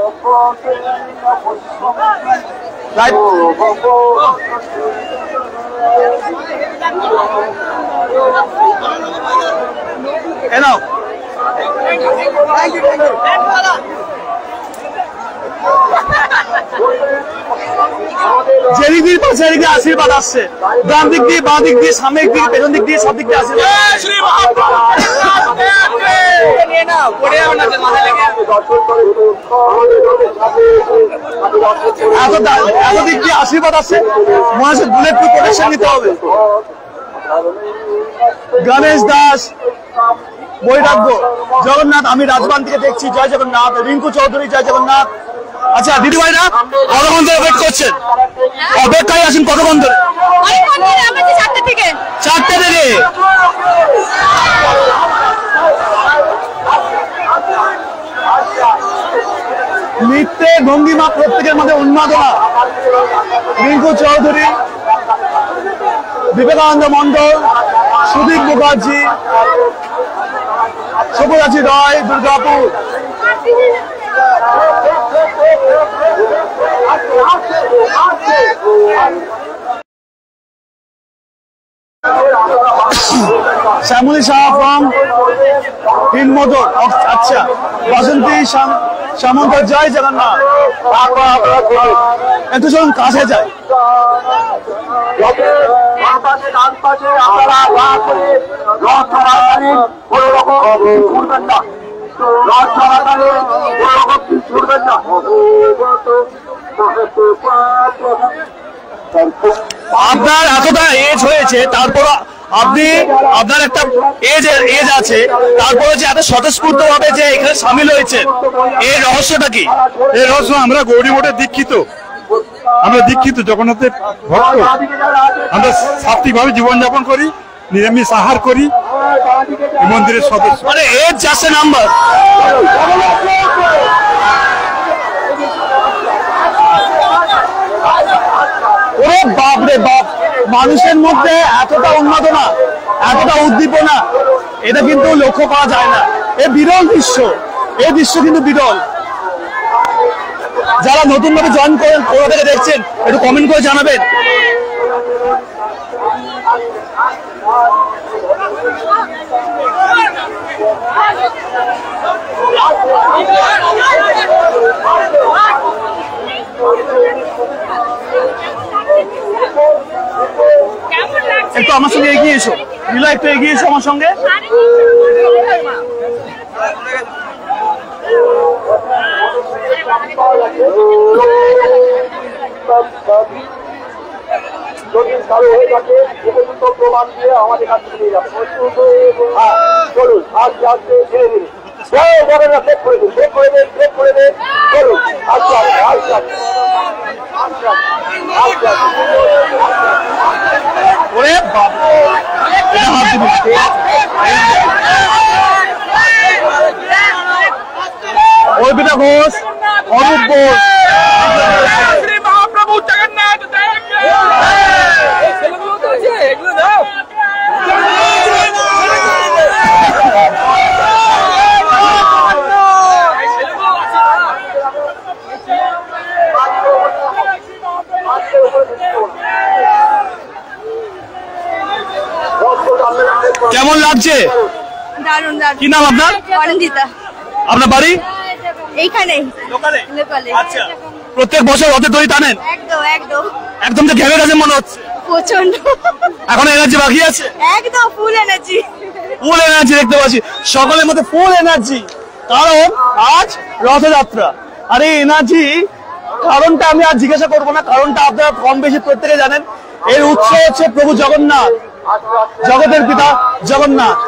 এনাও যেদিকে পাশে এদিকে আশীর্বাদ আসছে, ডান দিক দিয়ে বাঁ দিক দিয়ে সামনের দিক পেছন দিক দিয়ে সব দিক দিয়ে আশীর্বাদ। এত দিক দিয়ে আশীর্বাদ আসছে, মনে হচ্ছে বুলেট প্রুফ প্রোটেকশন নিতে হবে। গণেশ দাস বৈরাগ্য জগন্নাথ, আমি রাজবান থেকে দেখছি জয় জগন্নাথ, রিঙ্কু চৌধুরী জয় জগন্নাথ। আচ্ছা দিদি ভাইরা কতক্ষণ ধরে ওয়েট করছেন? অপেক্ষায় আছেন কতক্ষণ ধরে? 4টে থেকে। নৃত্যের ভঙ্গিমা প্রত্যেকের মধ্যে উন্মাদনা। রিঙ্কু চৌধুরী, বিবেকানন্দ মন্ডল, সুদীপ মুখার্জি, শুভরাজি রয়, দুর্গাপুর। শ্যামলী শাহ ফ্রম হিন্দমোদর। আচ্ছা, বসন্তী সামন্ত জয় জগন্নাথ। একটু চলুন কাছে যায়। আপনার এতটা এজ হয়েছে, তারপর আপনার একটা এজ আছে, তারপরে যে এত স্বতঃস্ফূর্ত ভাবে যে এখানে সামিল হয়েছে, এই রহস্যটা কি? এই রহস্য, আমরা গৌরী মঠে দীক্ষিত জগন্নাথের ভক্ত। আমরা সাত্বিক ভাবে জীবনযাপন করি, নিরামিষ আহার করি, মন্দিরের সদস্য। মানে এজ জাস্ট এ নাম্বার। ওরে বাপ রে বাপ, মানুষের মধ্যে এতটা উন্মাদনা, এতটা উদ্দীপনা, এটা কিন্তু লক্ষ্য করা যায় না। এই বিরল দৃশ্য, এই দৃশ্য কিন্তু বিরল। যারা নতুন ভাবে জয়েন করেন, কোথা থেকে দেখছেন একটু কমেন্ট করে জানাবেন। একটু আমার সঙ্গে এগিয়ে এসো, নীলা একটু এগিয়ে এসো আমার সঙ্গে। যদি কারো হয়ে থাকে উপযুক্ত প্রমাণ দিয়ে আমাদের কাছে নিয়ে যাবে। চলুন আস্তে আস্তে ধীরে ধীরে চেক করে দিন, চেক করে দেন, চেক করে দেন। চলুন আস্তে আস্তে আস্তে আস্তে আস্তে আস্তে ওরে বাবা, অর্পিতা ঘোষ, অরূপ বোস, শ্রী মহাপ্রভু জগন্নাথ দেবকে এগুলো দাও। কেমন লাগছে? দারুন দারুন। কি নাম আপনার? অনিন্দিতা। আপনার বাড়ি এইখানে লোকালে? লোকালে। আচ্ছা, প্রত্যেক বছর রথে দড়ি টানেন? একদম একদম একদম তো ঘেমে গেছে মনে হচ্ছে। প্রচন্ড। এখন এনার্জি বাকি আছে? একদম ফুল এনার্জি। ফুল এনার্জি দেখতে পাচ্ছি সকলের মধ্যে, ফুল এনার্জি। কারণ আজ রথযাত্রা। আর এই এনার্জি কারণটা আমি আজ জিজ্ঞাসা করবো না, কারণটা আপনারা কম বেশি প্রত্যেকে জানেন। এর উৎস হচ্ছে প্রভু জগন্নাথ, জগতের পিতা জগন্নাথ।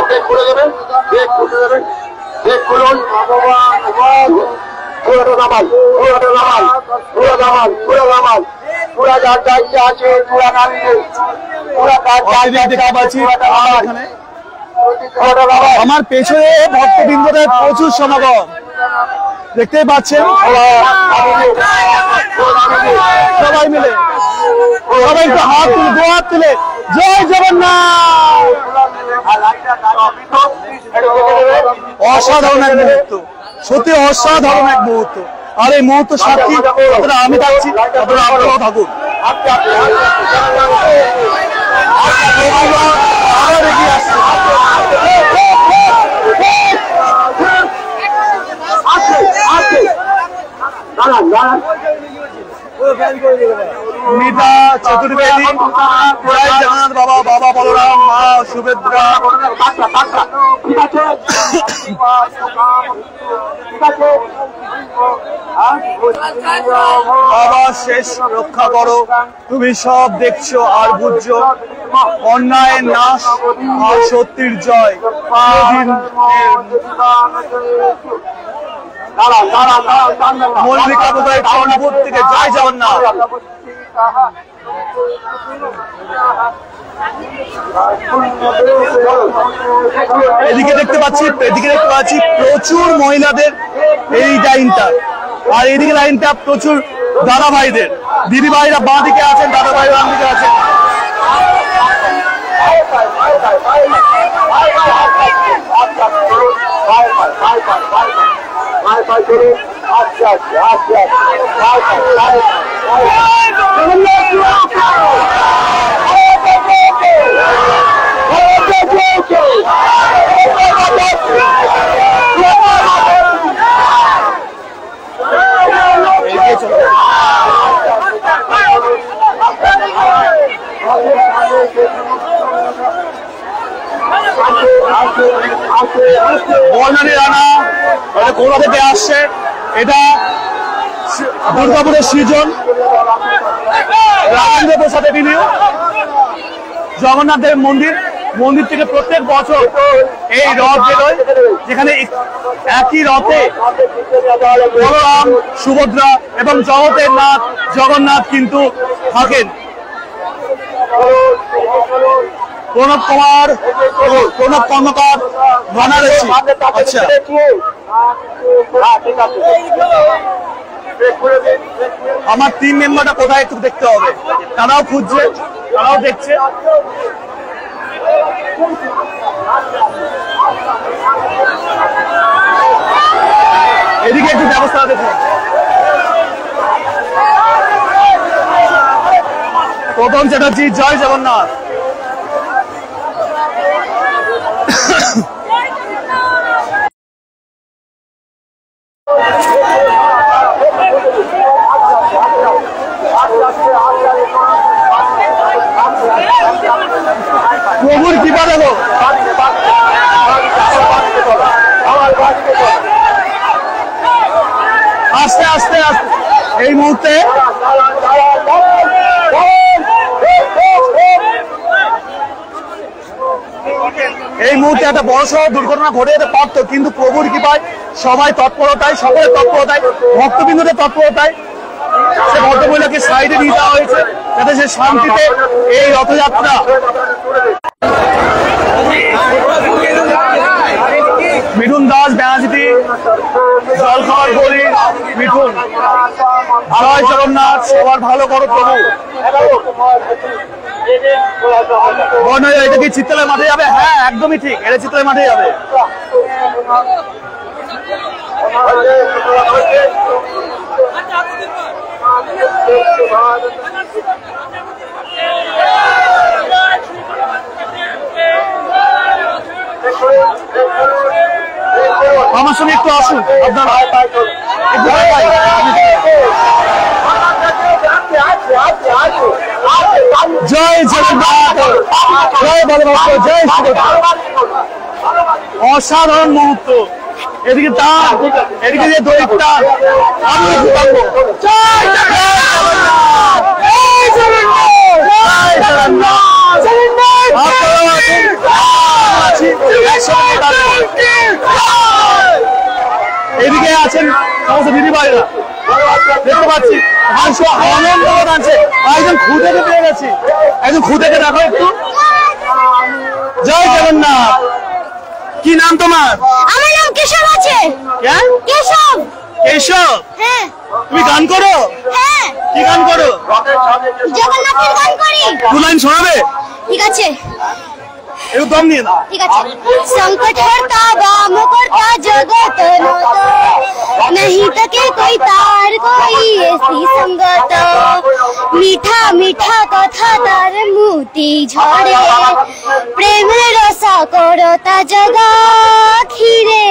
চেক করে দেবেন, চেক করতে দেবেন, চেক করুন। পুরো নামাল, পুরো নামাল, পুরো নামাল, পুরো নামাল, পুরা যার দায়িত্ব আছে পুরা নামিয়ে, পুরা কাজ দেখতে পাচ্ছি এখানে আমার পেছনে ভক্তবৃন্দদের প্রচুর সমাগম দেখতেই পাচ্ছেন। সবাই মিলে, সবাই একটু হাত তুলে, দু হাত তুলে জয় জগন্নাথ। অসাধারণ এক মুহূর্ত, সত্যি অসাধারণ এক মুহূর্ত। আর এই মুহূর্ত সাক্ষী যতটা আমি থাকছি ততটা আপনারাও থাকুন। আবার এগিয়ে আসছে। মিতা চতুর্বেদী, জয় জগন্নাথ বাবা, বাবা বলরাম, মা সুভদ্রা, বাবা শেষ রক্ষা করো, তুমি সব দেখছো আর বুঝছো, অন্যায়ের নাশ আর সত্যির জয়। মল্লিকা বোধহয় কর্ণপুর থেকে জয় জগন্নাথ। এদিকে দেখতে পাচ্ছি প্রচুর মহিলাদের এই লাইনটা, আর এদিকে লাইনটা প্রচুর দাদা ভাইদের। দিদি ভাইরা বাঁ দিকে আছেন, দাদা ভাইরা বাম দিকে আছেন। আস্তে আস্তে আস্তে বর্ণালী রানা এটা কলকাতা থেকে আসছে, এটা দুর্গাপুরের সৃজন রাজেন্দ্র প্রসাদ এভিনিউ, জগন্নাথের মন্দির থেকে প্রত্যেক বছর এই রথ বেরোয়, যেখানে একই রথে বলরাম, সুভদ্রা এবং জগতের নাথ জগন্নাথ কিন্তু থাকেন। প্রণব কর্মকার বানারসি। আচ্ছা, আমার টিম মেম্বারটা কোথায় একটু দেখতে হবে, তারাও খুঁজছে, তারাও দেখছে। এদিকে একটু ব্যবস্থা দেখুন। প্রথম চ্যাটার্জি জয় জগন্নাথ। প্রভুর কৃপা দেখো। আস্তে আস্তে আস্তে এই মুহূর্তে একটা বড়সড় দুর্ঘটনা ঘটে যেতে পারত, কিন্তু প্রভুর কৃপায় সবাই তৎপরতায়, সকলের তৎপরতায়, ভক্তবৃন্দদের তৎপরতায় সে ভদ্রমহিলাকে সাইডে নিয়ে যাওয়া হয়েছে যাতে সে শান্তিতে এই রথযাত্রা। মিঠুন দাস ব্যানার্জি জল খাওয়ার বলি মিঠুন, জয় জগন্নাথ, সবার ভালো করো প্রভু। এটা কি চিত্রালয় মাঠে যাবে? হ্যাঁ একদমই ঠিক, এটা চিত্রালয় মাঠে যাবে। আমার সঙ্গে একটু আসুন আপনারা, জয় জগন্নাথ, জয় বলভদ্র, জয় অসাধারণ মুহূর্ত। এদিকে তার, এদিকে যে দৈত্যা, আমি জয় এদিকে আছেন সমস্ত দিদি ভাইরা, দেখতে পাচ্ছি আনন্দ আছে। একজন খুদেকে পেয়ে গেছি, একজন খুদেকে দেখো একটু। জয় জগন্নাথ। কি নাম তোমার? আমার নাম কেশব আছে। কেশব। কেশব, হ্যাঁ। তুমি গান করো? হ্যাঁ। কি গান করো? জগন্নাথের গান করি। দু লাইন শোনাবে? ঠিক আছে, একটু দম নিয়ে না। ঠিক আছে। संकट हरता वाम करता जगत नत, नहीं तके कोई तार कोई ऐसी संगत। मीठा मीठा कथा तार मोती झड़े, प्रेम रसा करता जगा खीरे।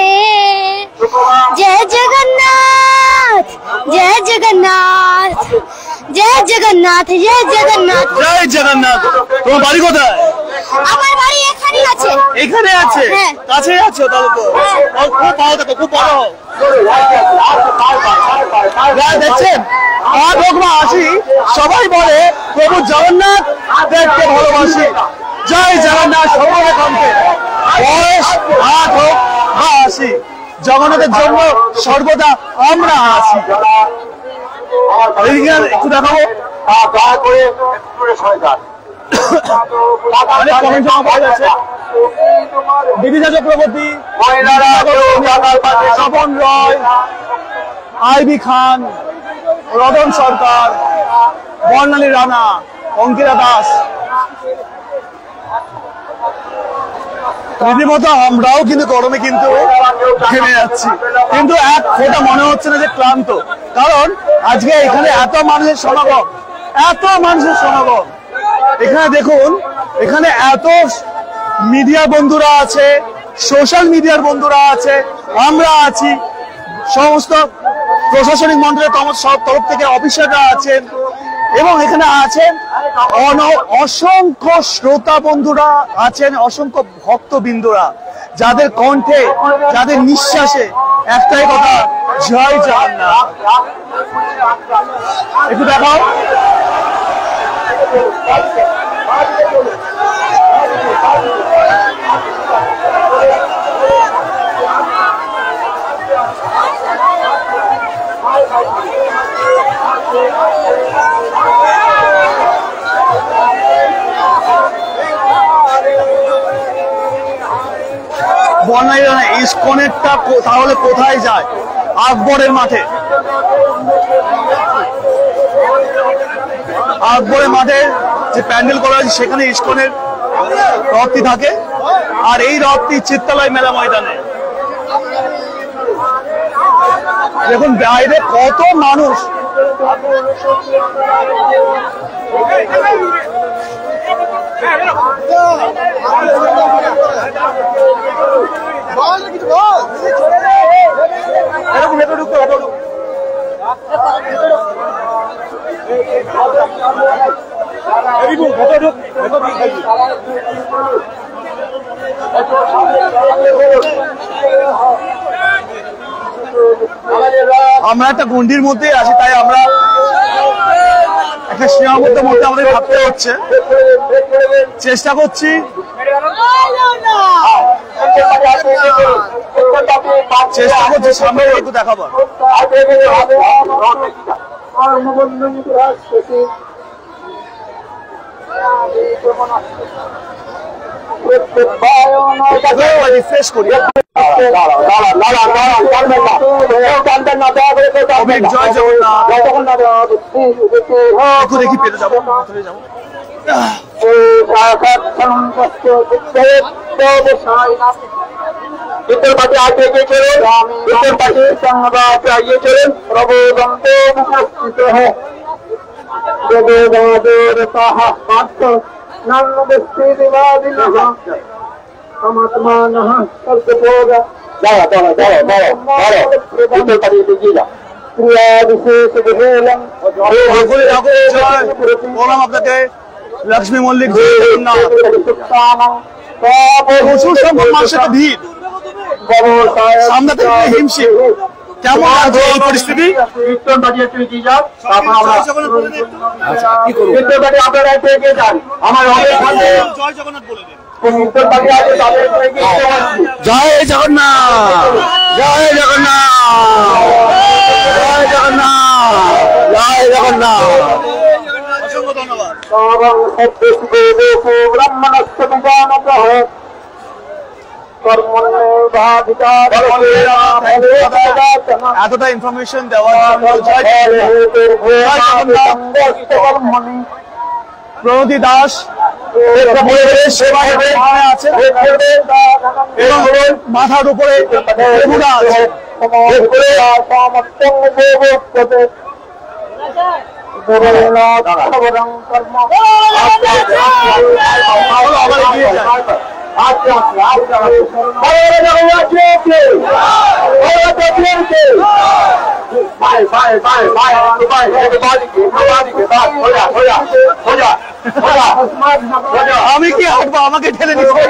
जय जगन्नाथ, जय जगन्नाथ, जय जगन्नाथ, जय जगन्नाथ, জয় জগন্নাথ। তোমার বাড়ি কোথায়? আমার বাড়ি এখানেই আছে। এখানে আছে? হ্যাঁ। কাছে আছো তাহলে তো। খুব ভালো থাকো, খুব বড় হও। দেখছেন আর ভগবান আসি, সবাই বলে প্রভু জগন্নাথ দেখতে ভালোবাসি। জয় জগন্নাথ সর্বরকমকে, বয়স 8 হোক বা 80, জগন্নাথের জন্য সর্বদা আমরা আসি। একটু দেখাবো বিদিশা চক্রবর্তী, স্বপন রয়, আইবি খান, রতন সরকার, বর্ণালী রানা, অঙ্কিতা দাস। রীতিমতো আমরাও কিন্তু গরমে কিন্তু ঘেমে যাচ্ছি, কিন্তু এক ফোঁটা মনে হচ্ছে না যে ক্লান্ত, কারণ আজকে এখানে এত মানুষের সমাগম, এত মানুষের সমাগম। এখানে দেখুন, এখানে এত মিডিয়া বন্ধুরা আছে, সোশ্যাল মিডিয়ার বন্ধুরা আছে, আমরা আছি, সমস্ত প্রশাসনিক মন্ডলের তরফ থেকে অফিসাররা আছেন, এবং এখানে আছেন অসংখ্য শ্রোতা বন্ধুরা আছেন, অসংখ্য ভক্তবৃন্দরা, যাদের কণ্ঠে, যাদের নিঃশ্বাসে একটাই কথা, জয় জগন্নাথ। একটু দেখাও। ইসকনেরটা তাহলে কোথায় যায়? আকবরের মাঠে। আকবরের মাঠে যে প্যান্ডেল করা হয়েছে সেখানে ইসকনের রথটি থাকে, আর এই রথটি চিত্রালয় মেলা ময়দানে। দেখুন বাইরে কত মানুষ। এরকম ভেতরে ঢুকতে হবে। আমরা একটা গন্ডির মধ্যে আছি, তাই আমরা একটা সীমাবদ্ধের মধ্যে আমাদের ভাবতে হচ্ছে। চেষ্টা করছি সামনে একটু দেখাবো। রিফ্রেশ করি। জয় জগন্নাথ। একটু দেখি পেতে যাবো, ভিতরে যাবো। उत्तर पार्टी आगे चलो, उत्तर पार्टी संघात आगे चलो, प्रभु दंतो उपस्थित है। जगदादेवताः पार्थ नन्नदस्ति दिवादिनः समात्मानः सर्वभोग। उत्तर पार्टी देखिए जा क्रिया विशेष विहेलम বললাম আপনাকে লক্ষ্মী মল্লিক প্রচুর সংখ্যক মানুষের ভিড়, সামনে থেকে হিমশিম। কেমন আছে এই পরিস্থিতি? জয় জগন্নাথ বলে দিন। জয় জগন্নাথ, জয় জগন্নাথ, জয় জগন্নাথ, জয় জগন্নাথ। অসংখ্য ধন্যবাদ। এতটা ইনফরমেশন দেওয়ার জন্য প্রণতি দাস সেবায় আছে এবং মাথার উপরে আছে। আমি কি হাঁটবো? আমাকে ঠেলে নিচ্ছে।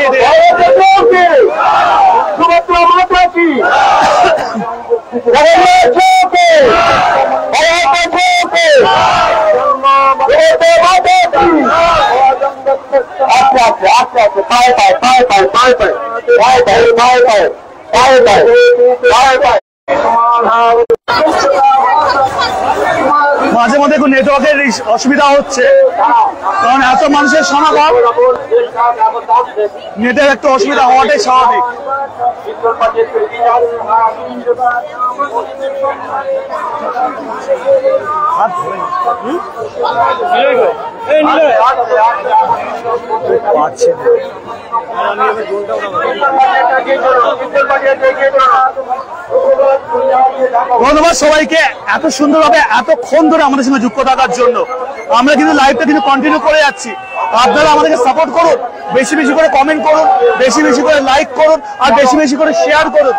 মাঝে মধ্যে একটু নেটওয়ার্কের অসুবিধা হচ্ছে, কারণ এত মানুষের সমাগম, নেটের একটু অসুবিধা হওয়াটাই স্বাভাবিক। ধন্যবাদ সবাইকে এত সুন্দরভাবে এতক্ষণ ধরে আমাদের সঙ্গে যুক্ত থাকার জন্য। আমরা কিন্তু লাইভটা কিন্তু কন্টিনিউ করে যাচ্ছি। আপনারা আমাদেরকে সাপোর্ট করুন, বেশি বেশি করে কমেন্ট করুন, বেশি বেশি করে লাইক করুন, আর বেশি বেশি করে শেয়ার করুন।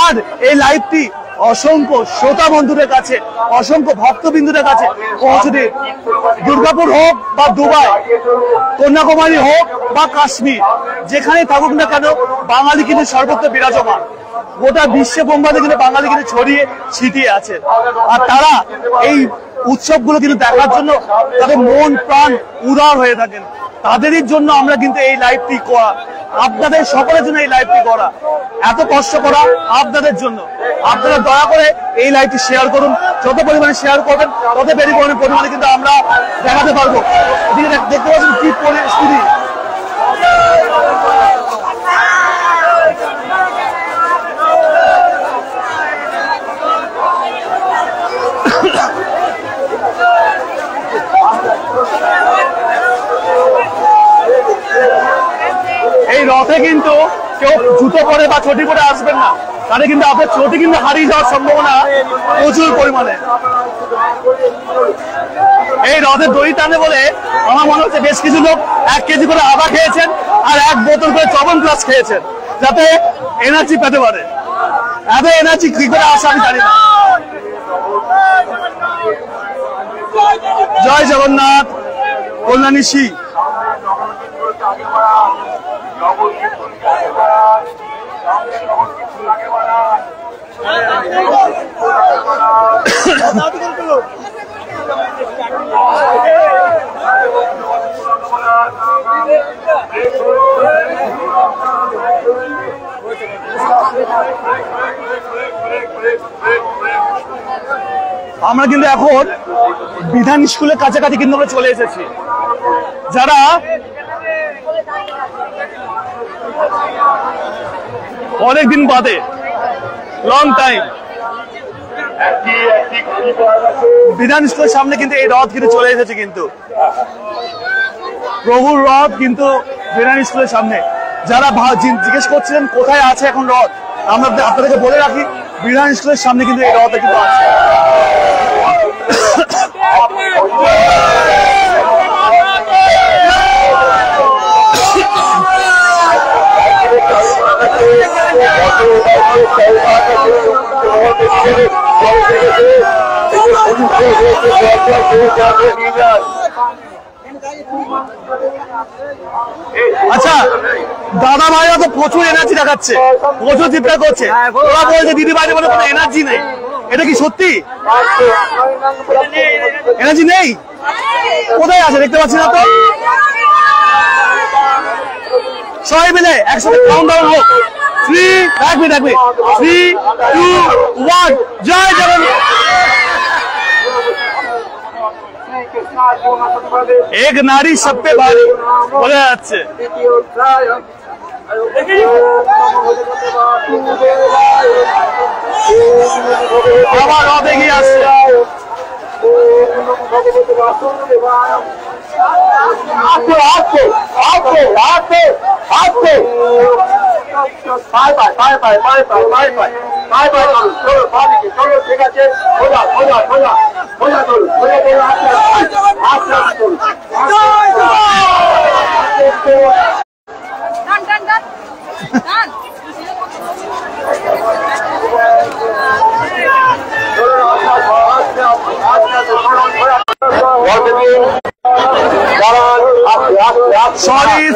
আর এই লাইভটি অসংখ্য শ্রোতা বন্ধুদের কাছে, অসংখ্য ভক্তবিন্দুদের কাছে পৌঁছে দিন। দুর্গাপুর হোক বা দুবাই, কন্যাকুমারী হোক বা কাশ্মীর, যেখানে থাকুক না কেন বাঙালি কিন্তু সর্বত্র বিরাজমান। গোটা বিশ্বে বোম্বাতে কিন্তু বাঙালি কিন্তু ছড়িয়ে ছিটিয়ে আছে। আর তারা এই উৎসবগুলো কিন্তু দেখার জন্য তাদের মন প্রাণ উদার হয়ে থাকেন। তাদেরই জন্য আমরা কিন্তু এই লাইভটি করা, আপনাদের সকলের জন্য এই লাইভটি করা, এত কষ্ট করা আপনাদের জন্য। আপনারা দয়া করে এই লাইভটি শেয়ার করুন। যত পরিমাণে শেয়ার করবেন তত পরিমাণে কিন্তু আমরা দেখাতে পারবো। এদিকে দেখতে পাচ্ছেন কি পরিস্থিতি। এই রথে কিন্তু কেউ জুতো পরে বা চটি পরে আসবেন না, তাহলে কিন্তু আপনার চটি কিন্তু হারিয়ে যাওয়ার সম্ভাবনা প্রচুর পরিমাণে। এই রথের দড়ি টানে বলে আমার মনে হচ্ছে বেশ কিছু লোক 1 কেজি করে আদা খেয়েছেন আর 1 বোতল করে চ্যবনপ্রাশ খেয়েছেন, যাতে এনার্জি পেতে পারে। এত এনার্জি কি করে আসে আমি জানি না। জয় জগন্নাথ, কল্যাণী শ্রী। আমরা কিন্তু এখন বিধান স্কুলের কাছাকাছি কিন্তু আমরা চলে এসেছি। যারা অনেকদিন বাদে লং টাইম বিধান স্কুলের সামনে কিন্তু এই রথ কিন্তু চলে এসেছে, কিন্তু প্রভুর রথ কিন্তু বিধান স্কুলের সামনে। যারা জিজ্ঞেস করছিলেন কোথায় আছে এখন রথ, আমরা আপনাদেরকে বলে রাখি বিধান স্কুলের সামনে কিন্তু এই রথ কিন্তু আছে। আচ্ছা, দাদা ভাইরা তো প্রচুর এনার্জি দেখাচ্ছে, প্রচুর চিৎকার করছে, ওরা বলছে দিদি ভাইদের মধ্যে কোনো এনার্জি নেই। এটা কি সত্যি এনার্জি নেই? কোথায় আছে দেখতে পাচ্ছি না তো। সবাই মিলে একসাথে কাউন্ট ডাউন হোক। 3 3 2 1 জয় জগন্নাথ। এক নারী সব পে ভারী বলে যাচ্ছে। আবার রথ এগিয়ে আসছে।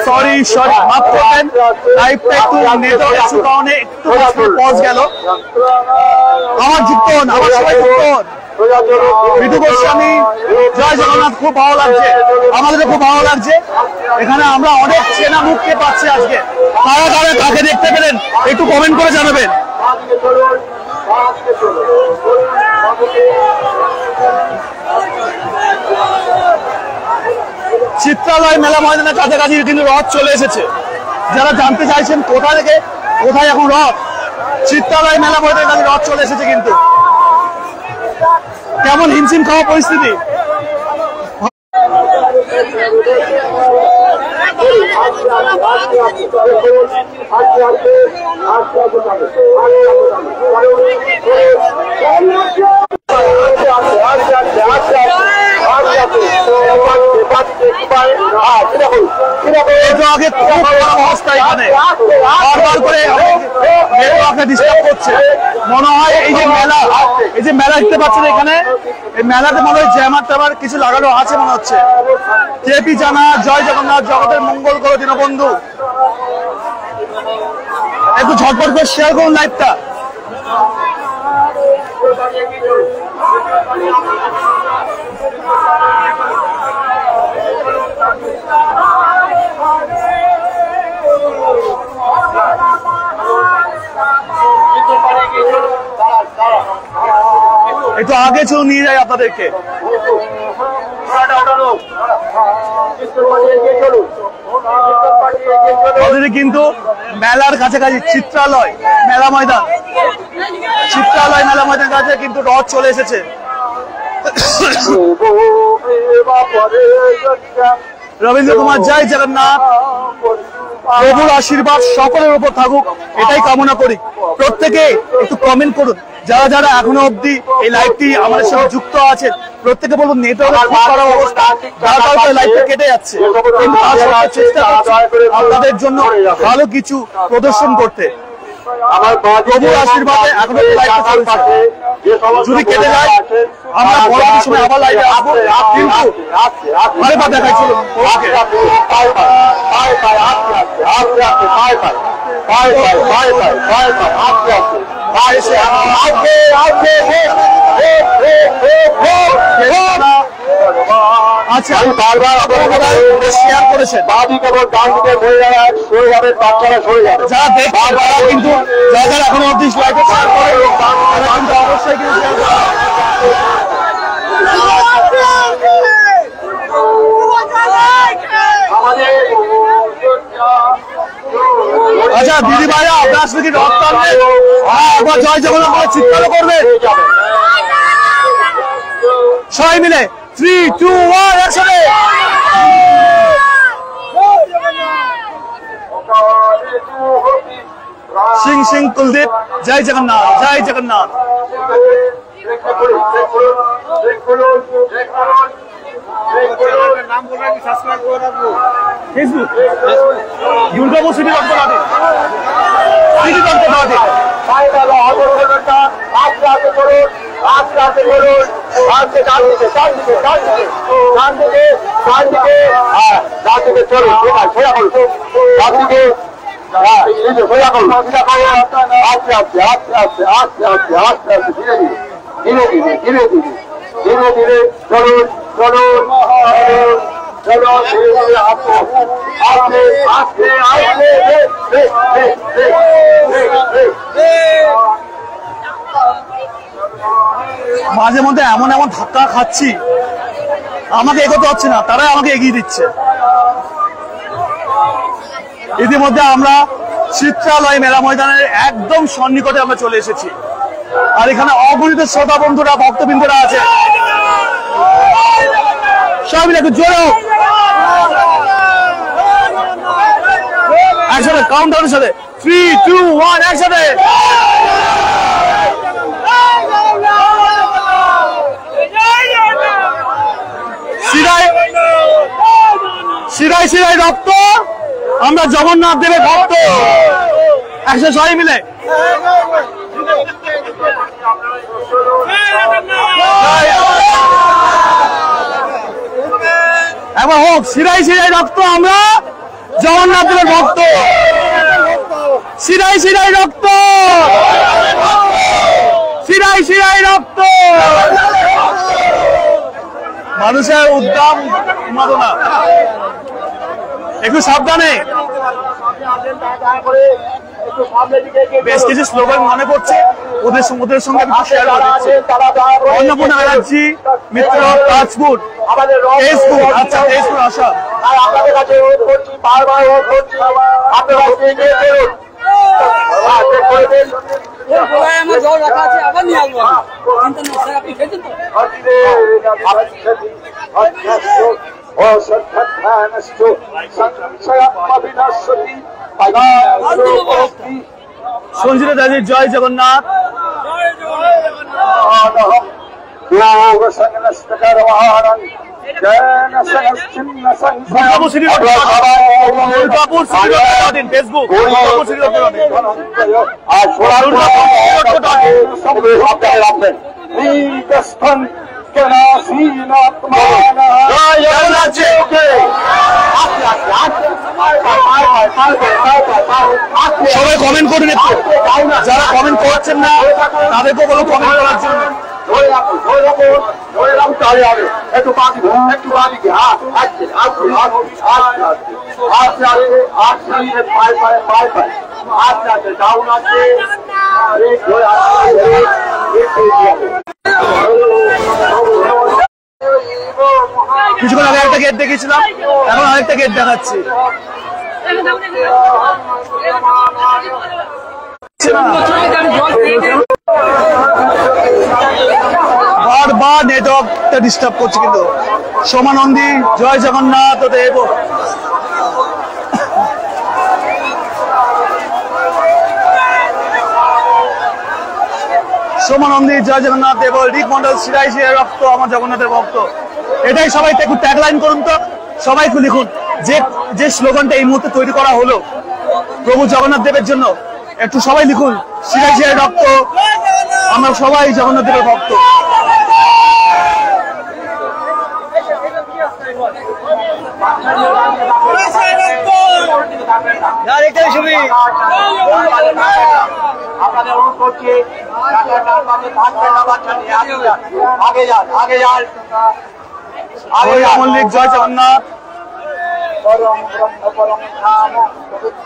সরি মাফ করবেন, লাইভটা একটু নেটওয়ার্ক ইস্যু কারণে একটু পজ গেল। আমার যুক্ত হন, আমার সবাই যুক্ত হন। বিটু গোস্বামী জয় জগন্নাথ, খুব ভালো লাগছে, আমাদের খুব ভালো লাগছে। এখানে আমরা অনেক চেনা মুখকে পাচ্ছি আজকে। কারা কারা কাকে দেখতে পেলেন একটু কমেন্ট করে জানাবেন। চিত্রালয় মেলা ময়দানের কাছাকাছি কিন্তু রথ চলে এসেছে। যারা জানতে চাইছেন কোথা থেকে কোথায় এখন রথ, চিত্রালয় মেলা ময়দানের কাছে রথ চলে এসেছে। কিন্তু কেমন হিমশিম খাওয়া পরিস্থিতি। আগে খুব খারাপ অবস্থা, এখানে বারবার করে ডিস্টার্ব করছে। মনে হয় এই যে মেলা দেখতে পাচ্ছেন এখানে, এই মেলাতে মনে হয় জ্যামার ট্যামার কিছু লাগানো আছে মনে হচ্ছে। জেপি জানা জয় জগন্নাথ, জগতের মঙ্গল করো দীনবন্ধু। একটু ঝটপট করে শেয়ার করুন লাইভটা। একটু আগে চলে নিয়ে যাই আপনাদেরকে। কিন্তু মেলার কাছাকাছি চিত্রালয় মেলা ময়দান, চিত্রালয় মেলা ময়দান কাছে কিন্তু রথ চলে এসেছে। রবীন্দ্র কুমার জয় জগন্নাথ। প্রভুর আশীর্বাদ সকলের উপর থাকুক, এটাই কামনা করি। প্রত্যেকে একটু কমেন্ট করুন, যারা যারা এখনো অব্দি এই লাইভটি আমাদের সঙ্গে যুক্ত আছেন। প্রত্যেকে বলুন নেটওয়ার্কের খুব খারাপ অবস্থা, যার কারণে লাইভটা কেটে যাচ্ছে, কিন্তু চেষ্টা করছি আপনাদের জন্য ভালো কিছু প্রদর্শন করতে। প্রভুর আশীর্বাদে এখনো লাইভটা চলছে, যদি কেটে যায় আমরা পরবর্তী সময় আবার লাইভে আসবো, কিন্তু আরেকবার দেখাই চলুন। আচ্ছা, বারবার শেয়ার করেছেন, যারা দেখছেন তারা কিন্তু যারা এখনো অবধি লাইভে শেয়ার করে তারা কিন্তু অবশ্যই কিন্তু শেয়ার করে। আচ্ছা দিদি ভাইয়া, আপনার আসলে কি রক্ত আনলে একবার জয় জগন্নাথ বলে চিৎকার করবে সবাই মিলে? 3, 2, 1 একসাথে। সিং সিং কুলদীপ, জয় জগন্নাথ, জয় জগন্নাথ। ফেসবুক দুর্গাপুর সিটি রক্তবাদী, সিটি রক্তবাদী। ধীরে ধীরে চলুন চলুন চলো, ধীরে ধীরে আসো, আস্তে আস্তে আস্তে। মাঝে মধ্যে এমন এমন ধাক্কা খাচ্ছি, আমাকে এগোতে হচ্ছে না, তারাই আমাকে এগিয়ে দিচ্ছে। ইতিমধ্যে আমরা চিত্রালয় মেলা ময়দানের একদম সন্নিকটে আমরা চলে এসেছি, আর এখানে অগণিত শ্রোতা বন্ধুরা, ভক্তবৃন্দরা আছে। সবাই মিলে একটু জোরে একসাথে কাউন্টারের সাথে 3, 2, 1 একসাথে। শিরায় শিরায় রক্ত, আমরা জগন্নাথ দেবের ভক্ত। একসাথে সবাই মিলে একবার হোক, শিরায় শিরায় রক্ত, আমরা জগন্নাথ দেবের ভক্ত। শিরায় শিরায় রক্ত, শিরায় শিরায় রক্ত। মানুষের উদ্দাম উন্মাদনা, একটু সাবধানে। বেশ কিছু স্লোগান মনে পড়ছে, ওদের সঙ্গে একটু শেয়ার করে দিচ্ছি। অন্নপূর্ণা ব্যানার্জি মিত্র, তাজপুর, তেজপুর। আচ্ছা, তেজপুর আসা। আপনাদের কাছে অনুরোধ করছি, বারবার অনুরোধ করছি, আপনারা এগিয়ে চলুন। আমার জল রাখা আছে, আবার নিয়ে আসবো। আপনি খেয়েছেন তো? সঞ্জিতা দাদির জয় Jagannath. Durgapur city Durgapur city Facebook, Durgapur city রাখবেন। সবাই কমেন্ট করুন একটু, যারা কমেন্ট করছেন না তাদেরকে বলো কমেন্ট করার জন্য। ধরে রাখুন, ধরে রাখুন, ধরে রাখুন, তাহলে হবে। একটু বাদিকে, একটু বাদিকে, আস্তে আস্তে আস্তে আস্তে আস্তে আস্তে পায়ে পায়ে পায়ে পায়ে আস্তে আস্তে ডাউন আছে। কিছুক্ষণ আগে একটা গেট দেখেছিলাম, এখন আরেকটা গেট দেখাচ্ছি। বারবার নেটওয়ার্কটা ডিস্টার্ব করছে, কিন্তু সোমানন্দী জয় জগন্নাথ দেব। সোমানন্দী জয় জগন্নাথ দেব, রিক মন্ডল, শিরায় শিরায় রক্ত, আমার জগন্নাথের ভক্ত। এটাই সবাই একটু ট্যাগলাইন করুন তো, সবাই একটু লিখুন যে স্লোগানটা এই মুহূর্তে তৈরি করা হলো প্রভু জগন্নাথ দেবের জন্য, একটু সবাই লিখুন শিরায় শিরায় রক্ত, আমরা সবাই জগন্নাথ দেবের ভক্ত। আপনাদের অনুরোধ করছি আগে যান আগে যান মল্লিক জয় জগন্নাথ।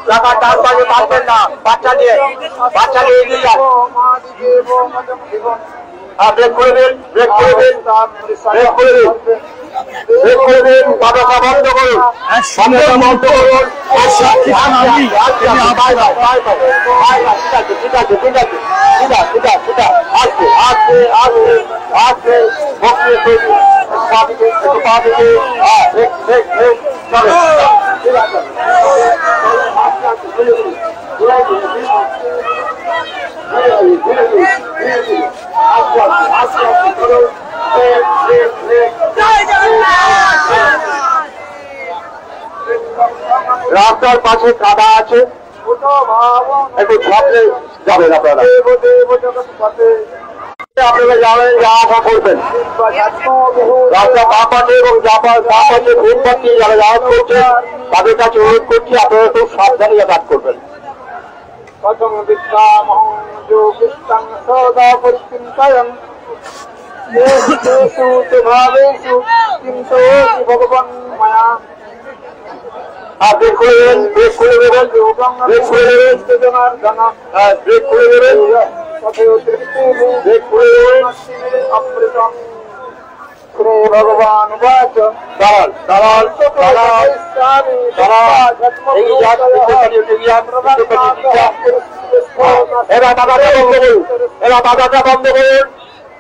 টাকা টান বাজে পারবেন না, বাচ্চা নিয়ে এগিয়ে যান। ব্রেক করে দিন, ব্রেক করে দিন, ব্রেক করে দিন, ব্রেক করে দিন, বাধাটা বন্ধ করুন, বাধাটা বন্ধ করুন। ঠিক আছে ঠিক আছে ঠিক আছে ঠিক আছে ঠিক আছে ঠিক আছে আসবে আসবে আসবে আসবে বসিয়ে তৈরি পাবিকে একটু পাবিকে ব্রেক ব্রেক ব্রেক চলে ঠিক আছে আস্তে আস্তে ধীরে ধীরে ধীরে ধীরে আস্তে আস্তে করুন ব্রেক ব্রেক ব্রেক। রাস্তার পাশে কাদা আছে, একটু ঝাঁপলে যাবেন আপনারা, আপনারা যাবেন যা আশা করবেন। রাস্তা বাঁ পাশে এবং বাঁ পাশে ফুটপাথ দিয়ে যারা যাওয়া করছেন তাদের কাছে অনুরোধ করছি আপনারা খুব সাবধানে যাতায়াত করবেন। প্রথম বিদ্যাম সদা পরিচিন্তয়ং ভাবেষু কিন্তু ভগবান মায়া। ব্রেক করে দেবেন, ব্রেক করে দেবেন, ব্রেক করে দেবেন, ব্রেক করে দেবেন, ব্রেক করে দেবেন। ভগবান দাঁড়ান দাঁড়ান দাঁড়ান দাঁড়ান, এরা বাধাটা বন্ধ করুন, এরা বাধাটা বন্ধ করুন।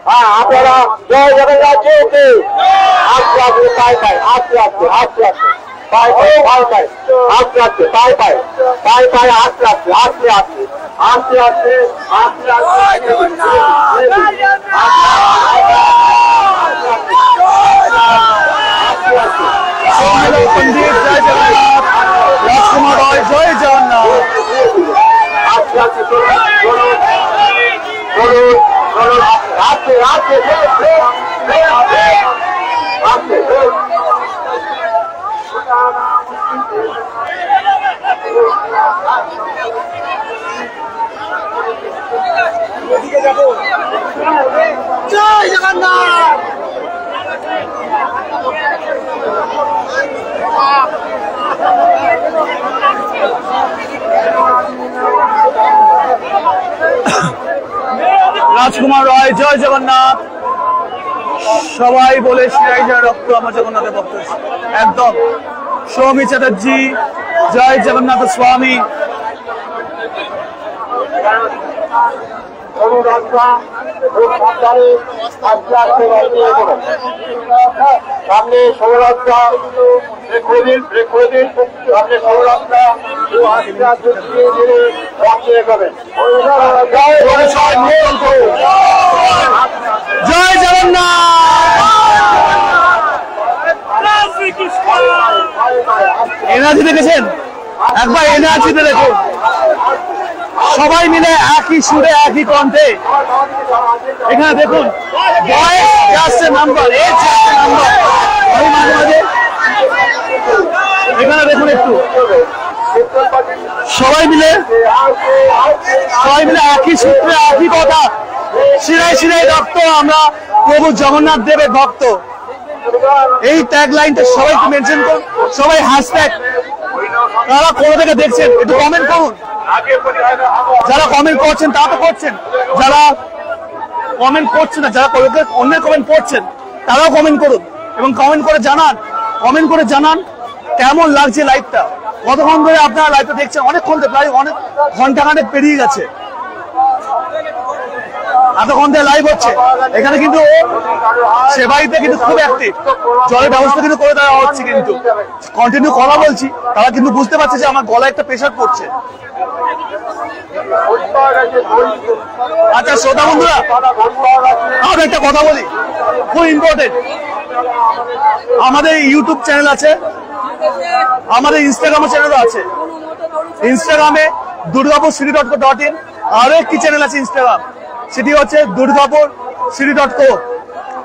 হ্যাঁ আপনারা জয় জগন্নাথ জয়কে আস্তে আস্তে পায় পায় আস্তে আস্তে আস্তে আস্তে পায় পায় পায় পায় আস্তে আস্তে পায় পায় পায় পায় আস্তে আস্তে আস্তে আস্তে আস্তে আস্তে আস্তে পন্ডিত জয় জগন্নাথ, রাজকুমার রয় জয় জগন্নাথ। আস্তে আস্তে চলুন চলুন চলুন চলুন আস্তে আস্তে আস্তে জয় জগন্নাথ। রাজকুমার রয় জয় জগন্নাথ। সবাই বলে শিরাই জয় রক্ত আমার জগন্নাথের ভক্ত। একদম সৌমি চ্যাটার্জি জয় জগন্নাথ স্বামী। সামনে সৌরাস্তা ব্রেক করে দিন, ব্রেক করে দিন, সামনে সৌরাস্তা আস্তে আস্তে ধীরে ধীরে রাখতে যাবেন। জয় জগন্নাথ। এনার্জি দেখেছেন? একবার এনার্জিতে দেখুন, সবাই মিলে একই সুরে একই কণ্ঠে। এখানে দেখুন নাম্বার মাঝে মাঝে এখানে দেখুন একটু সবাই মিলে একই সূত্রে একই কথা, শিরায় শিরায় রক্ত আমরা প্রভু জগন্নাথ দেবের ভক্ত। এই ট্যাগ লাইনটা সবাইকে মেনশন করুন, সবাই হ্যাশট্যাগ। তারা কোথা থেকে দেখছেন একটু কমেন্ট করুন। যারা কমেন্ট করছেন তা তো করছেন, যারা কমেন্ট করছেন না, যারা অন্যের কমেন্ট পড়ছেন তারাও কমেন্ট করুন এবং কমেন্ট করে জানান কেমন লাগছে লাইভটা। কতক্ষণ ধরে আপনারা লাইভটা দেখছেন? অনেকক্ষণ প্রায় অনেক ঘন্টাখানেক পেরিয়ে গেছে, এতক্ষণ ধরে লাইভ হচ্ছে। এখানে কিন্তু সেবাইতে কিন্তু খুব অ্যাক্টিভ, জলের ব্যবস্থা কিন্তু করে দেওয়া হচ্ছে, কিন্তু কন্টিনিউ কথা বলছি, তারা কিন্তু বুঝতে পারছে যে আমার গলায় একটা প্রেশার পড়ছে। আচ্ছা শ্রোতা বন্ধুরা, আমরা একটা কথা বলি, খুব ইম্পর্টেন্ট। আমাদের ইউটিউব চ্যানেল আছে, আমাদের ইনস্টাগ্রাম চ্যানেলও আছে। ইনস্টাগ্রামে durgapurcity.co.in, আরো একটি চ্যানেল আছে ইনস্টাগ্রাম, সেটি হচ্ছে durgapurcity.co,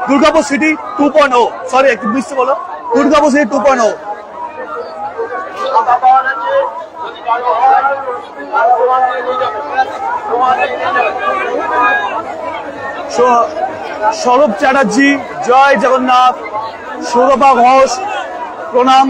Durgapur City 2.0, সরি একটু বুঝতে বলো, Durgapur City 2.0। সৌরভ চ্যাটার্জি, জয় জগন্নাথ। সৌরভা ঘোষ, প্রণাম।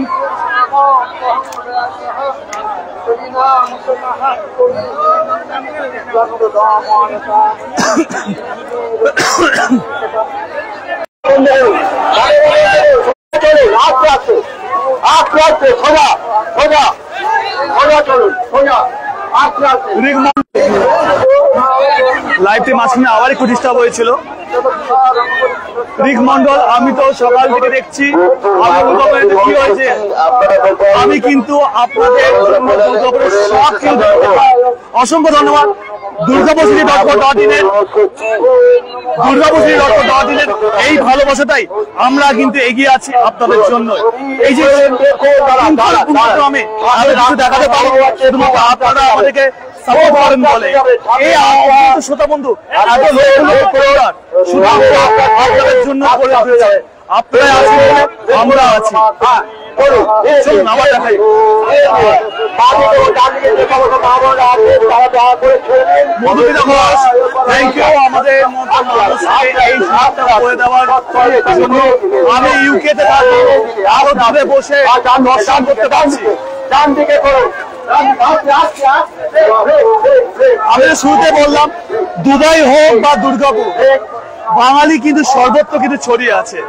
লাইভটি মাঝখানে আবার একটু ডিস্টার্ব হয়েছিল। রিক মন্ডল, আমি তো সকাল থেকে দেখছি কি হয়েছে। আমি কিন্তু আপনাদের অসংখ্য ধন্যবাদ। দুর্গাপুরী.in-এর এই ভালোবাসাটাই আমরা কিন্তু এগিয়ে আছি আপনাদের জন্য। এই যে আমি দেখাতে পারবো শুধুমাত্র আপনারা আমাদেরকে সাপোর্ট করেন বলে। এই শ্রোতা বন্ধু শুধু আপনাদের জন্য করে হয়েছে। আপনারা আছেন বলে আমরা আছি। চলুন আবার দেখাই। মধুমিতা ঘোষ, থ্যাংক ইউ আমাদের এই সাহায্য করে দেওয়ার জন্য। আমি ইউকেতে থাকি, আরো ভাবে বসে দর্শন করতে পারছি। আমি শুরুতে বললাম, দুবাই হোক বা দুর্গাপুর, বাঙালি কিন্তু সর্বত্র কিন্তু ছড়িয়ে আছে।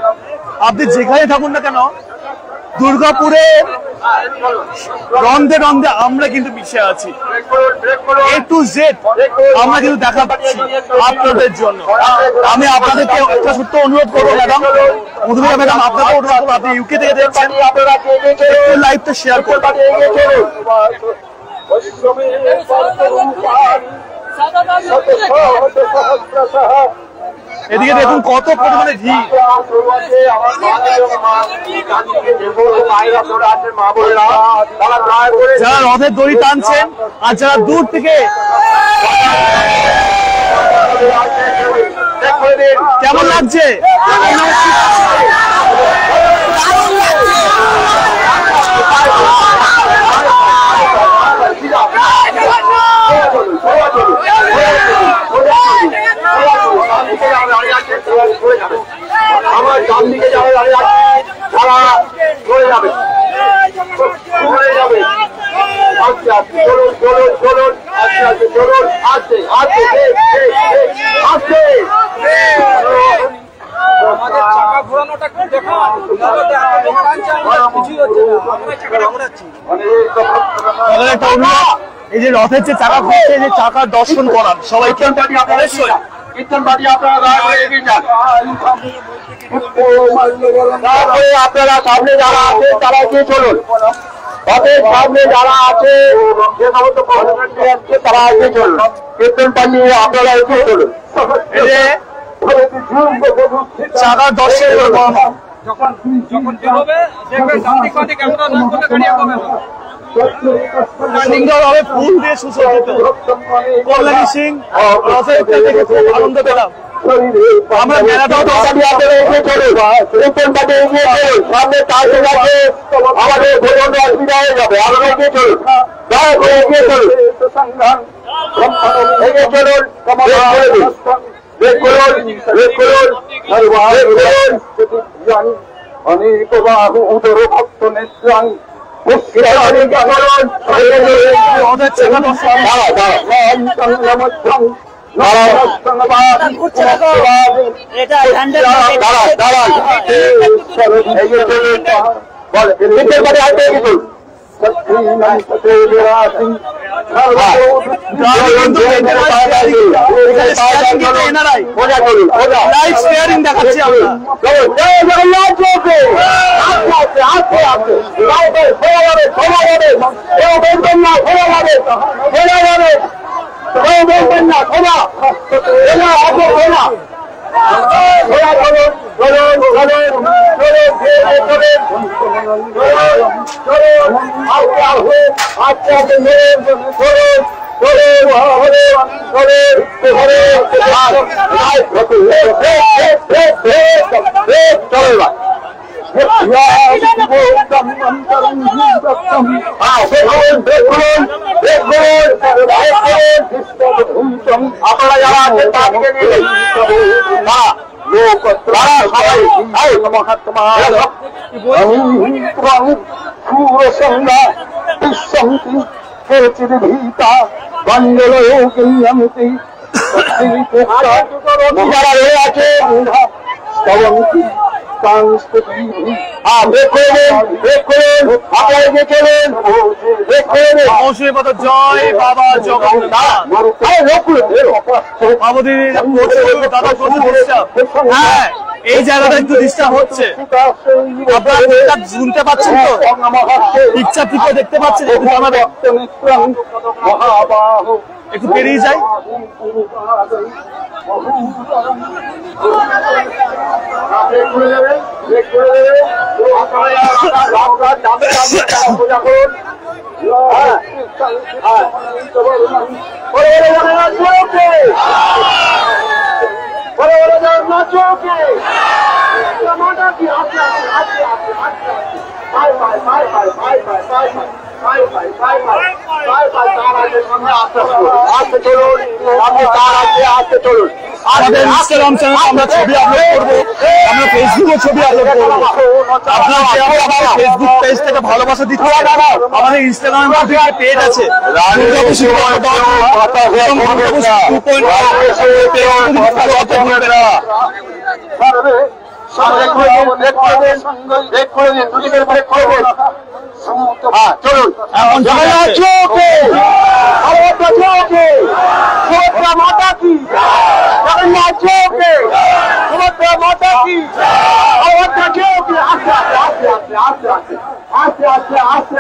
আপনি যেখানে থাকুন না কেন, দুর্গাপুরে রন্ধে রন্ধে আমরা কিন্তু মিশে আছি। A to Z আমরা কিন্তু দেখা পাচ্ছি আপনাদের জন্য। আমি আপনাদেরকে একটা ছোট্ট অনুরোধ করবো ম্যাডাম, মধুমিতা ম্যাডাম, আপনাকে অনুরোধ করবো, আপনি ইউকে থেকে দেখছেন, লাইভটা শেয়ার করবেন। এদিকে দেখুন কত পরিমাণে ভিড়। যারা রথের দড়ি টানছেন আর যারা দূর থেকে, কেমন লাগছে? আমার ডান দিকে যারা দাঁড়িয়ে আছে তারা চলে যাবে, চলে যাবে। আস্তে আস্তে চলুন, চলুন, চলুন, আস্তে আস্তে চলুন, আস্তে আস্তে আস্তে। আমাদের চাকা ঘোরানোটা একটু দেখান। কিছুই হচ্ছে না, আমরা চাকাটা ঘোরাচ্ছি। এই যে রথের যে চাকা ঘুরছে, এই যে চাকার দর্শন করান সবাই। কীর্তনবাড়ি আপনারা দয়া করে এগিয়ে যান। তারপরে আপনারা সামনে যারা আছে তারা এগিয়ে চলুন। রথের সামনে যারা আছে যে সমস্ত কর্মচারী আছে তারা এগিয়ে চলুন। কীর্তনবাড়ি আপনারা এগিয়ে চলুন। এই যে চাকার দর্শন করানো, যখন বেরোবে দেখবেন ডান দিক বাঁ দিক এতটা না করলে দাঁড়িয়ে পাবে না। সুন্দরভাবে ফুল দিয়ে সুসজ্জিত কল্যাণী সিং রথের থেকে খুব আনন্দ পেলাম। আমরা মেলাটাও আমাদের ভোজন অসুবিধা হয়ে যাবে। আমরা এগিয়ে চলুন, দয়া করে এগিয়ে চলুন, এগিয়ে চলুন, অনেক বাহু উদর ভক্ত নেত্রাং দেখাচ্ছি আপনারা যারা আছেন তাদেরকে নিয়ে ভীতা বাঙ্গলয়ী যারা রয়ে আছে জয় বাবা জগন্নাথ। হ্যাঁ, এই জায়গাটা একটু ডিস্টার্ব হচ্ছে, আপনারা শুনতে পাচ্ছেন তো? ইচ্ছা থেকে দেখতে পাচ্ছেন, একটু জানাবে, একটু পেরিয়ে যাই। আমাদের ইনস্টাগ্রাম চ্যানেলে আমরা ছবি আপলোড করবো, আমরা ফেসবুকে ছবি আপলোড করবো। আপনারা আমাদের ফেসবুক পেজ থেকে ভালোবাসা দিচ্ছে, আমাদের ইনস্টাগ্রাম পেজ আছে চলুন মাতা কি জগন্নাথ মাতা কি আস্তে আস্তে আস্তে আস্তে আস্তে আস্তে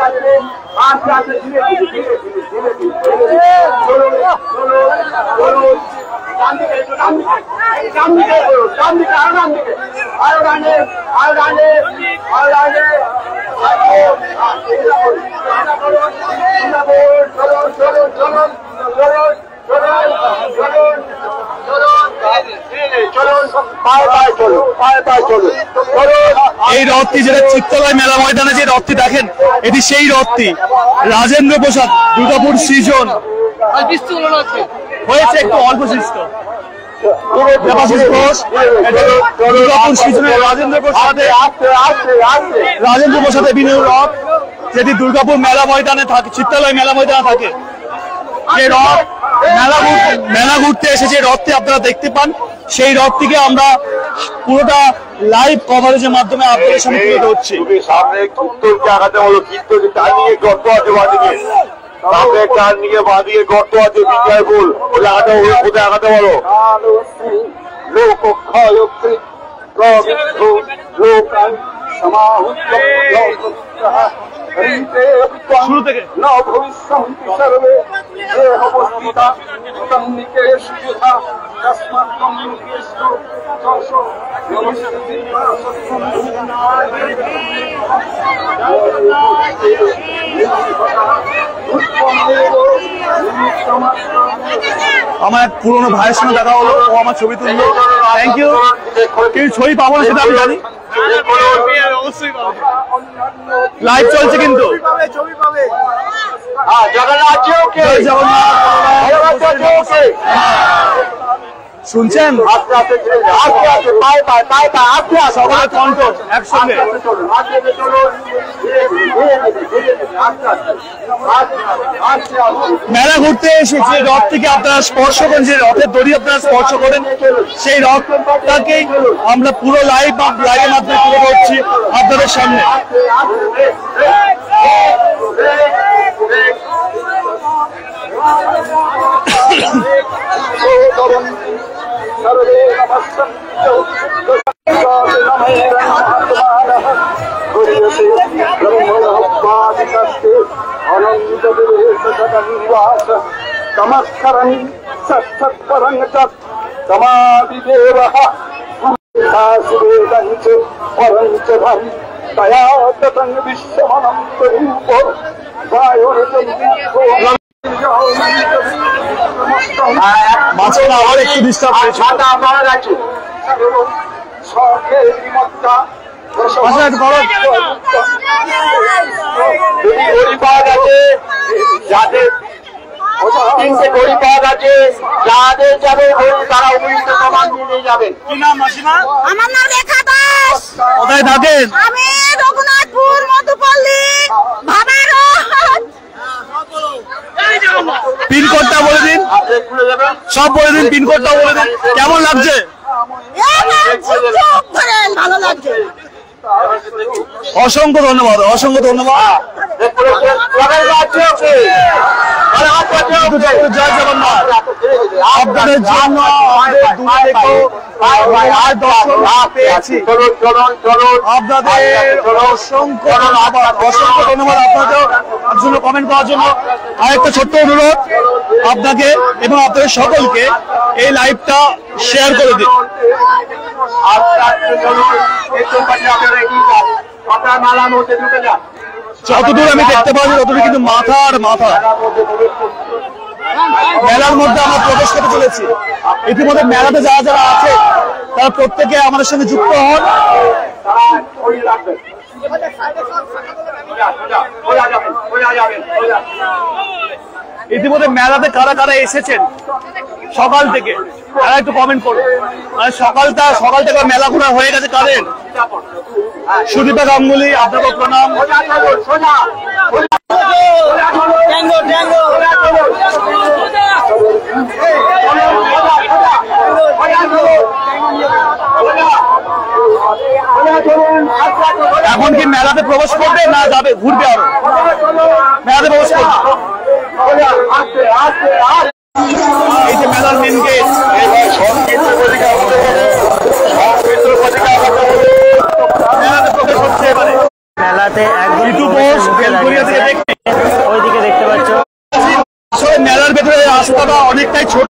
আস্তে আস্তে ধীরে ধীরে ধীরে ধীরে ধীরে ধীরে চলুন চলুন চলুন ডান দিকে আরো ডান দিকে আরো ডানে আরো ডানে আরো ডানে এই রথটি যেটা চিত্তলয় মেলা ময়দানে যে রথটি দেখেন, এটি সেই রথটি। রাজেন্দ্র প্রসাদ দুর্গাপুর সৃজন হয়েছে একটু অল্প সৃষ্ট। রাজেন্দ্র প্রসাদের বিনয় রথ, যেটি দুর্গাপুর মেলা ময়দানে থাকে, চিত্তালয় মেলা ময়দানে থাকে। যে রথ মেলা ঘুরতে এসে যে রথটি আপনারা দেখতে পান, সেই রথটিকে আমরা পুরোটা লাইভ কভারেজের মাধ্যমে আপনাদের সামনে তুলে ধরছি। সামনে উত্তরকে আগাতে বলো, কিন্তু তার নিয়ে গর্ত আছে বাদিকে, সামনে তার নিয়ে বাদিকে গর্ত আছে, বিজয়পুর ওটা আগাতে কোথায় আগাতে বলো। লোক শুরু থেকে আমার এক পুরোনো ভাইয়ের সঙ্গে দেখা হলো, ও আমার ছবি তুললো। Thank you. কেউ ছবি পাবো না সেটা আমি জানি, লাইভ চলছে কিন্তু। শুনছেন সবাই কণ্ঠ একসঙ্গে। মেলা ঘুরতে এসে যে রথটিকে আপনারা স্পর্শ করেন, যে রথের দড়ি আপনারা স্পর্শ করেন, সেই রথটাকেই আমরা পুরো লাইভের মাধ্যমে তুলে ধরছি আপনাদের সামনে। तमस्करन् सत्सत्परं च समादिदेवः सुवेदं च परं च धं तया ततं विश्वमनन्तरूप মাঝখানে আবার একটু ডিস্টার্ব হয়েছে। গড়ি পাওয়া গেছে যাদের 3টে গড়ি পাওয়া গেছে, যাদের যাবে গড়ি তারা উপযুক্ত প্রমাণ নিয়ে যাবেন। কি নাম মাসিমা? আমার নাম রেখা দাস। কোথায় থাকেন? আমি রঘুনাথপুর মধুপল্লী ভাবারত। পিনকোডটা বলে দিন, সব বলে দিন, পিনকোডটা বলে দিন। কেমন লাগছে? ভালো লাগছে। অসংখ্য ধন্যবাদ, অসংখ্য ধন্যবাদ। জয় জগন্নাথ। আপনাদের জন্য আমাদের দূরে থেকেও আর দর্শন পেয়েছি। আপনাদের অসংখ্য ধন্যবাদ, অসংখ্য ধন্যবাদ আপনাদের জন্য কমেন্ট করার জন্য। আর একটা ছোট্ট অনুরোধ আপনাকে এবং আপনাদের সকলকে, এই লাইভটা শেয়ার করে দিন। যতদূর আমি দেখতে পাচ্ছি ততদূর কিন্তু মাথা আর মাথা। মেলার মধ্যে আমরা প্রবেশ করতে চলেছি। ইতিমধ্যে মেলাতে যারা যারা আছে তারা প্রত্যেকে আমাদের সঙ্গে যুক্ত হন। ইতিমধ্যে মেলাতে কারা কারা এসেছেন সকাল থেকে তারা একটু কমেন্ট করুন। মানে সকাল থেকে মেলা ঘোরা হয়ে গেছে কাদের? সুদীপা গাঙ্গুলি, আপনাকে প্রণাম। এখন কি মেলাতে প্রবেশ করবে না যাবে ঘুরবে? আরো মেলাতে প্রবেশ করবে। এই যে মেলার মেন গেট, মেলাতে প্রবেশ হচ্ছে এবারে। মেলাতে ওইদিকে দেখতে পাচ্ছ। আসলে মেলার ভেতরে রাস্তাটা অনেকটাই ছোট।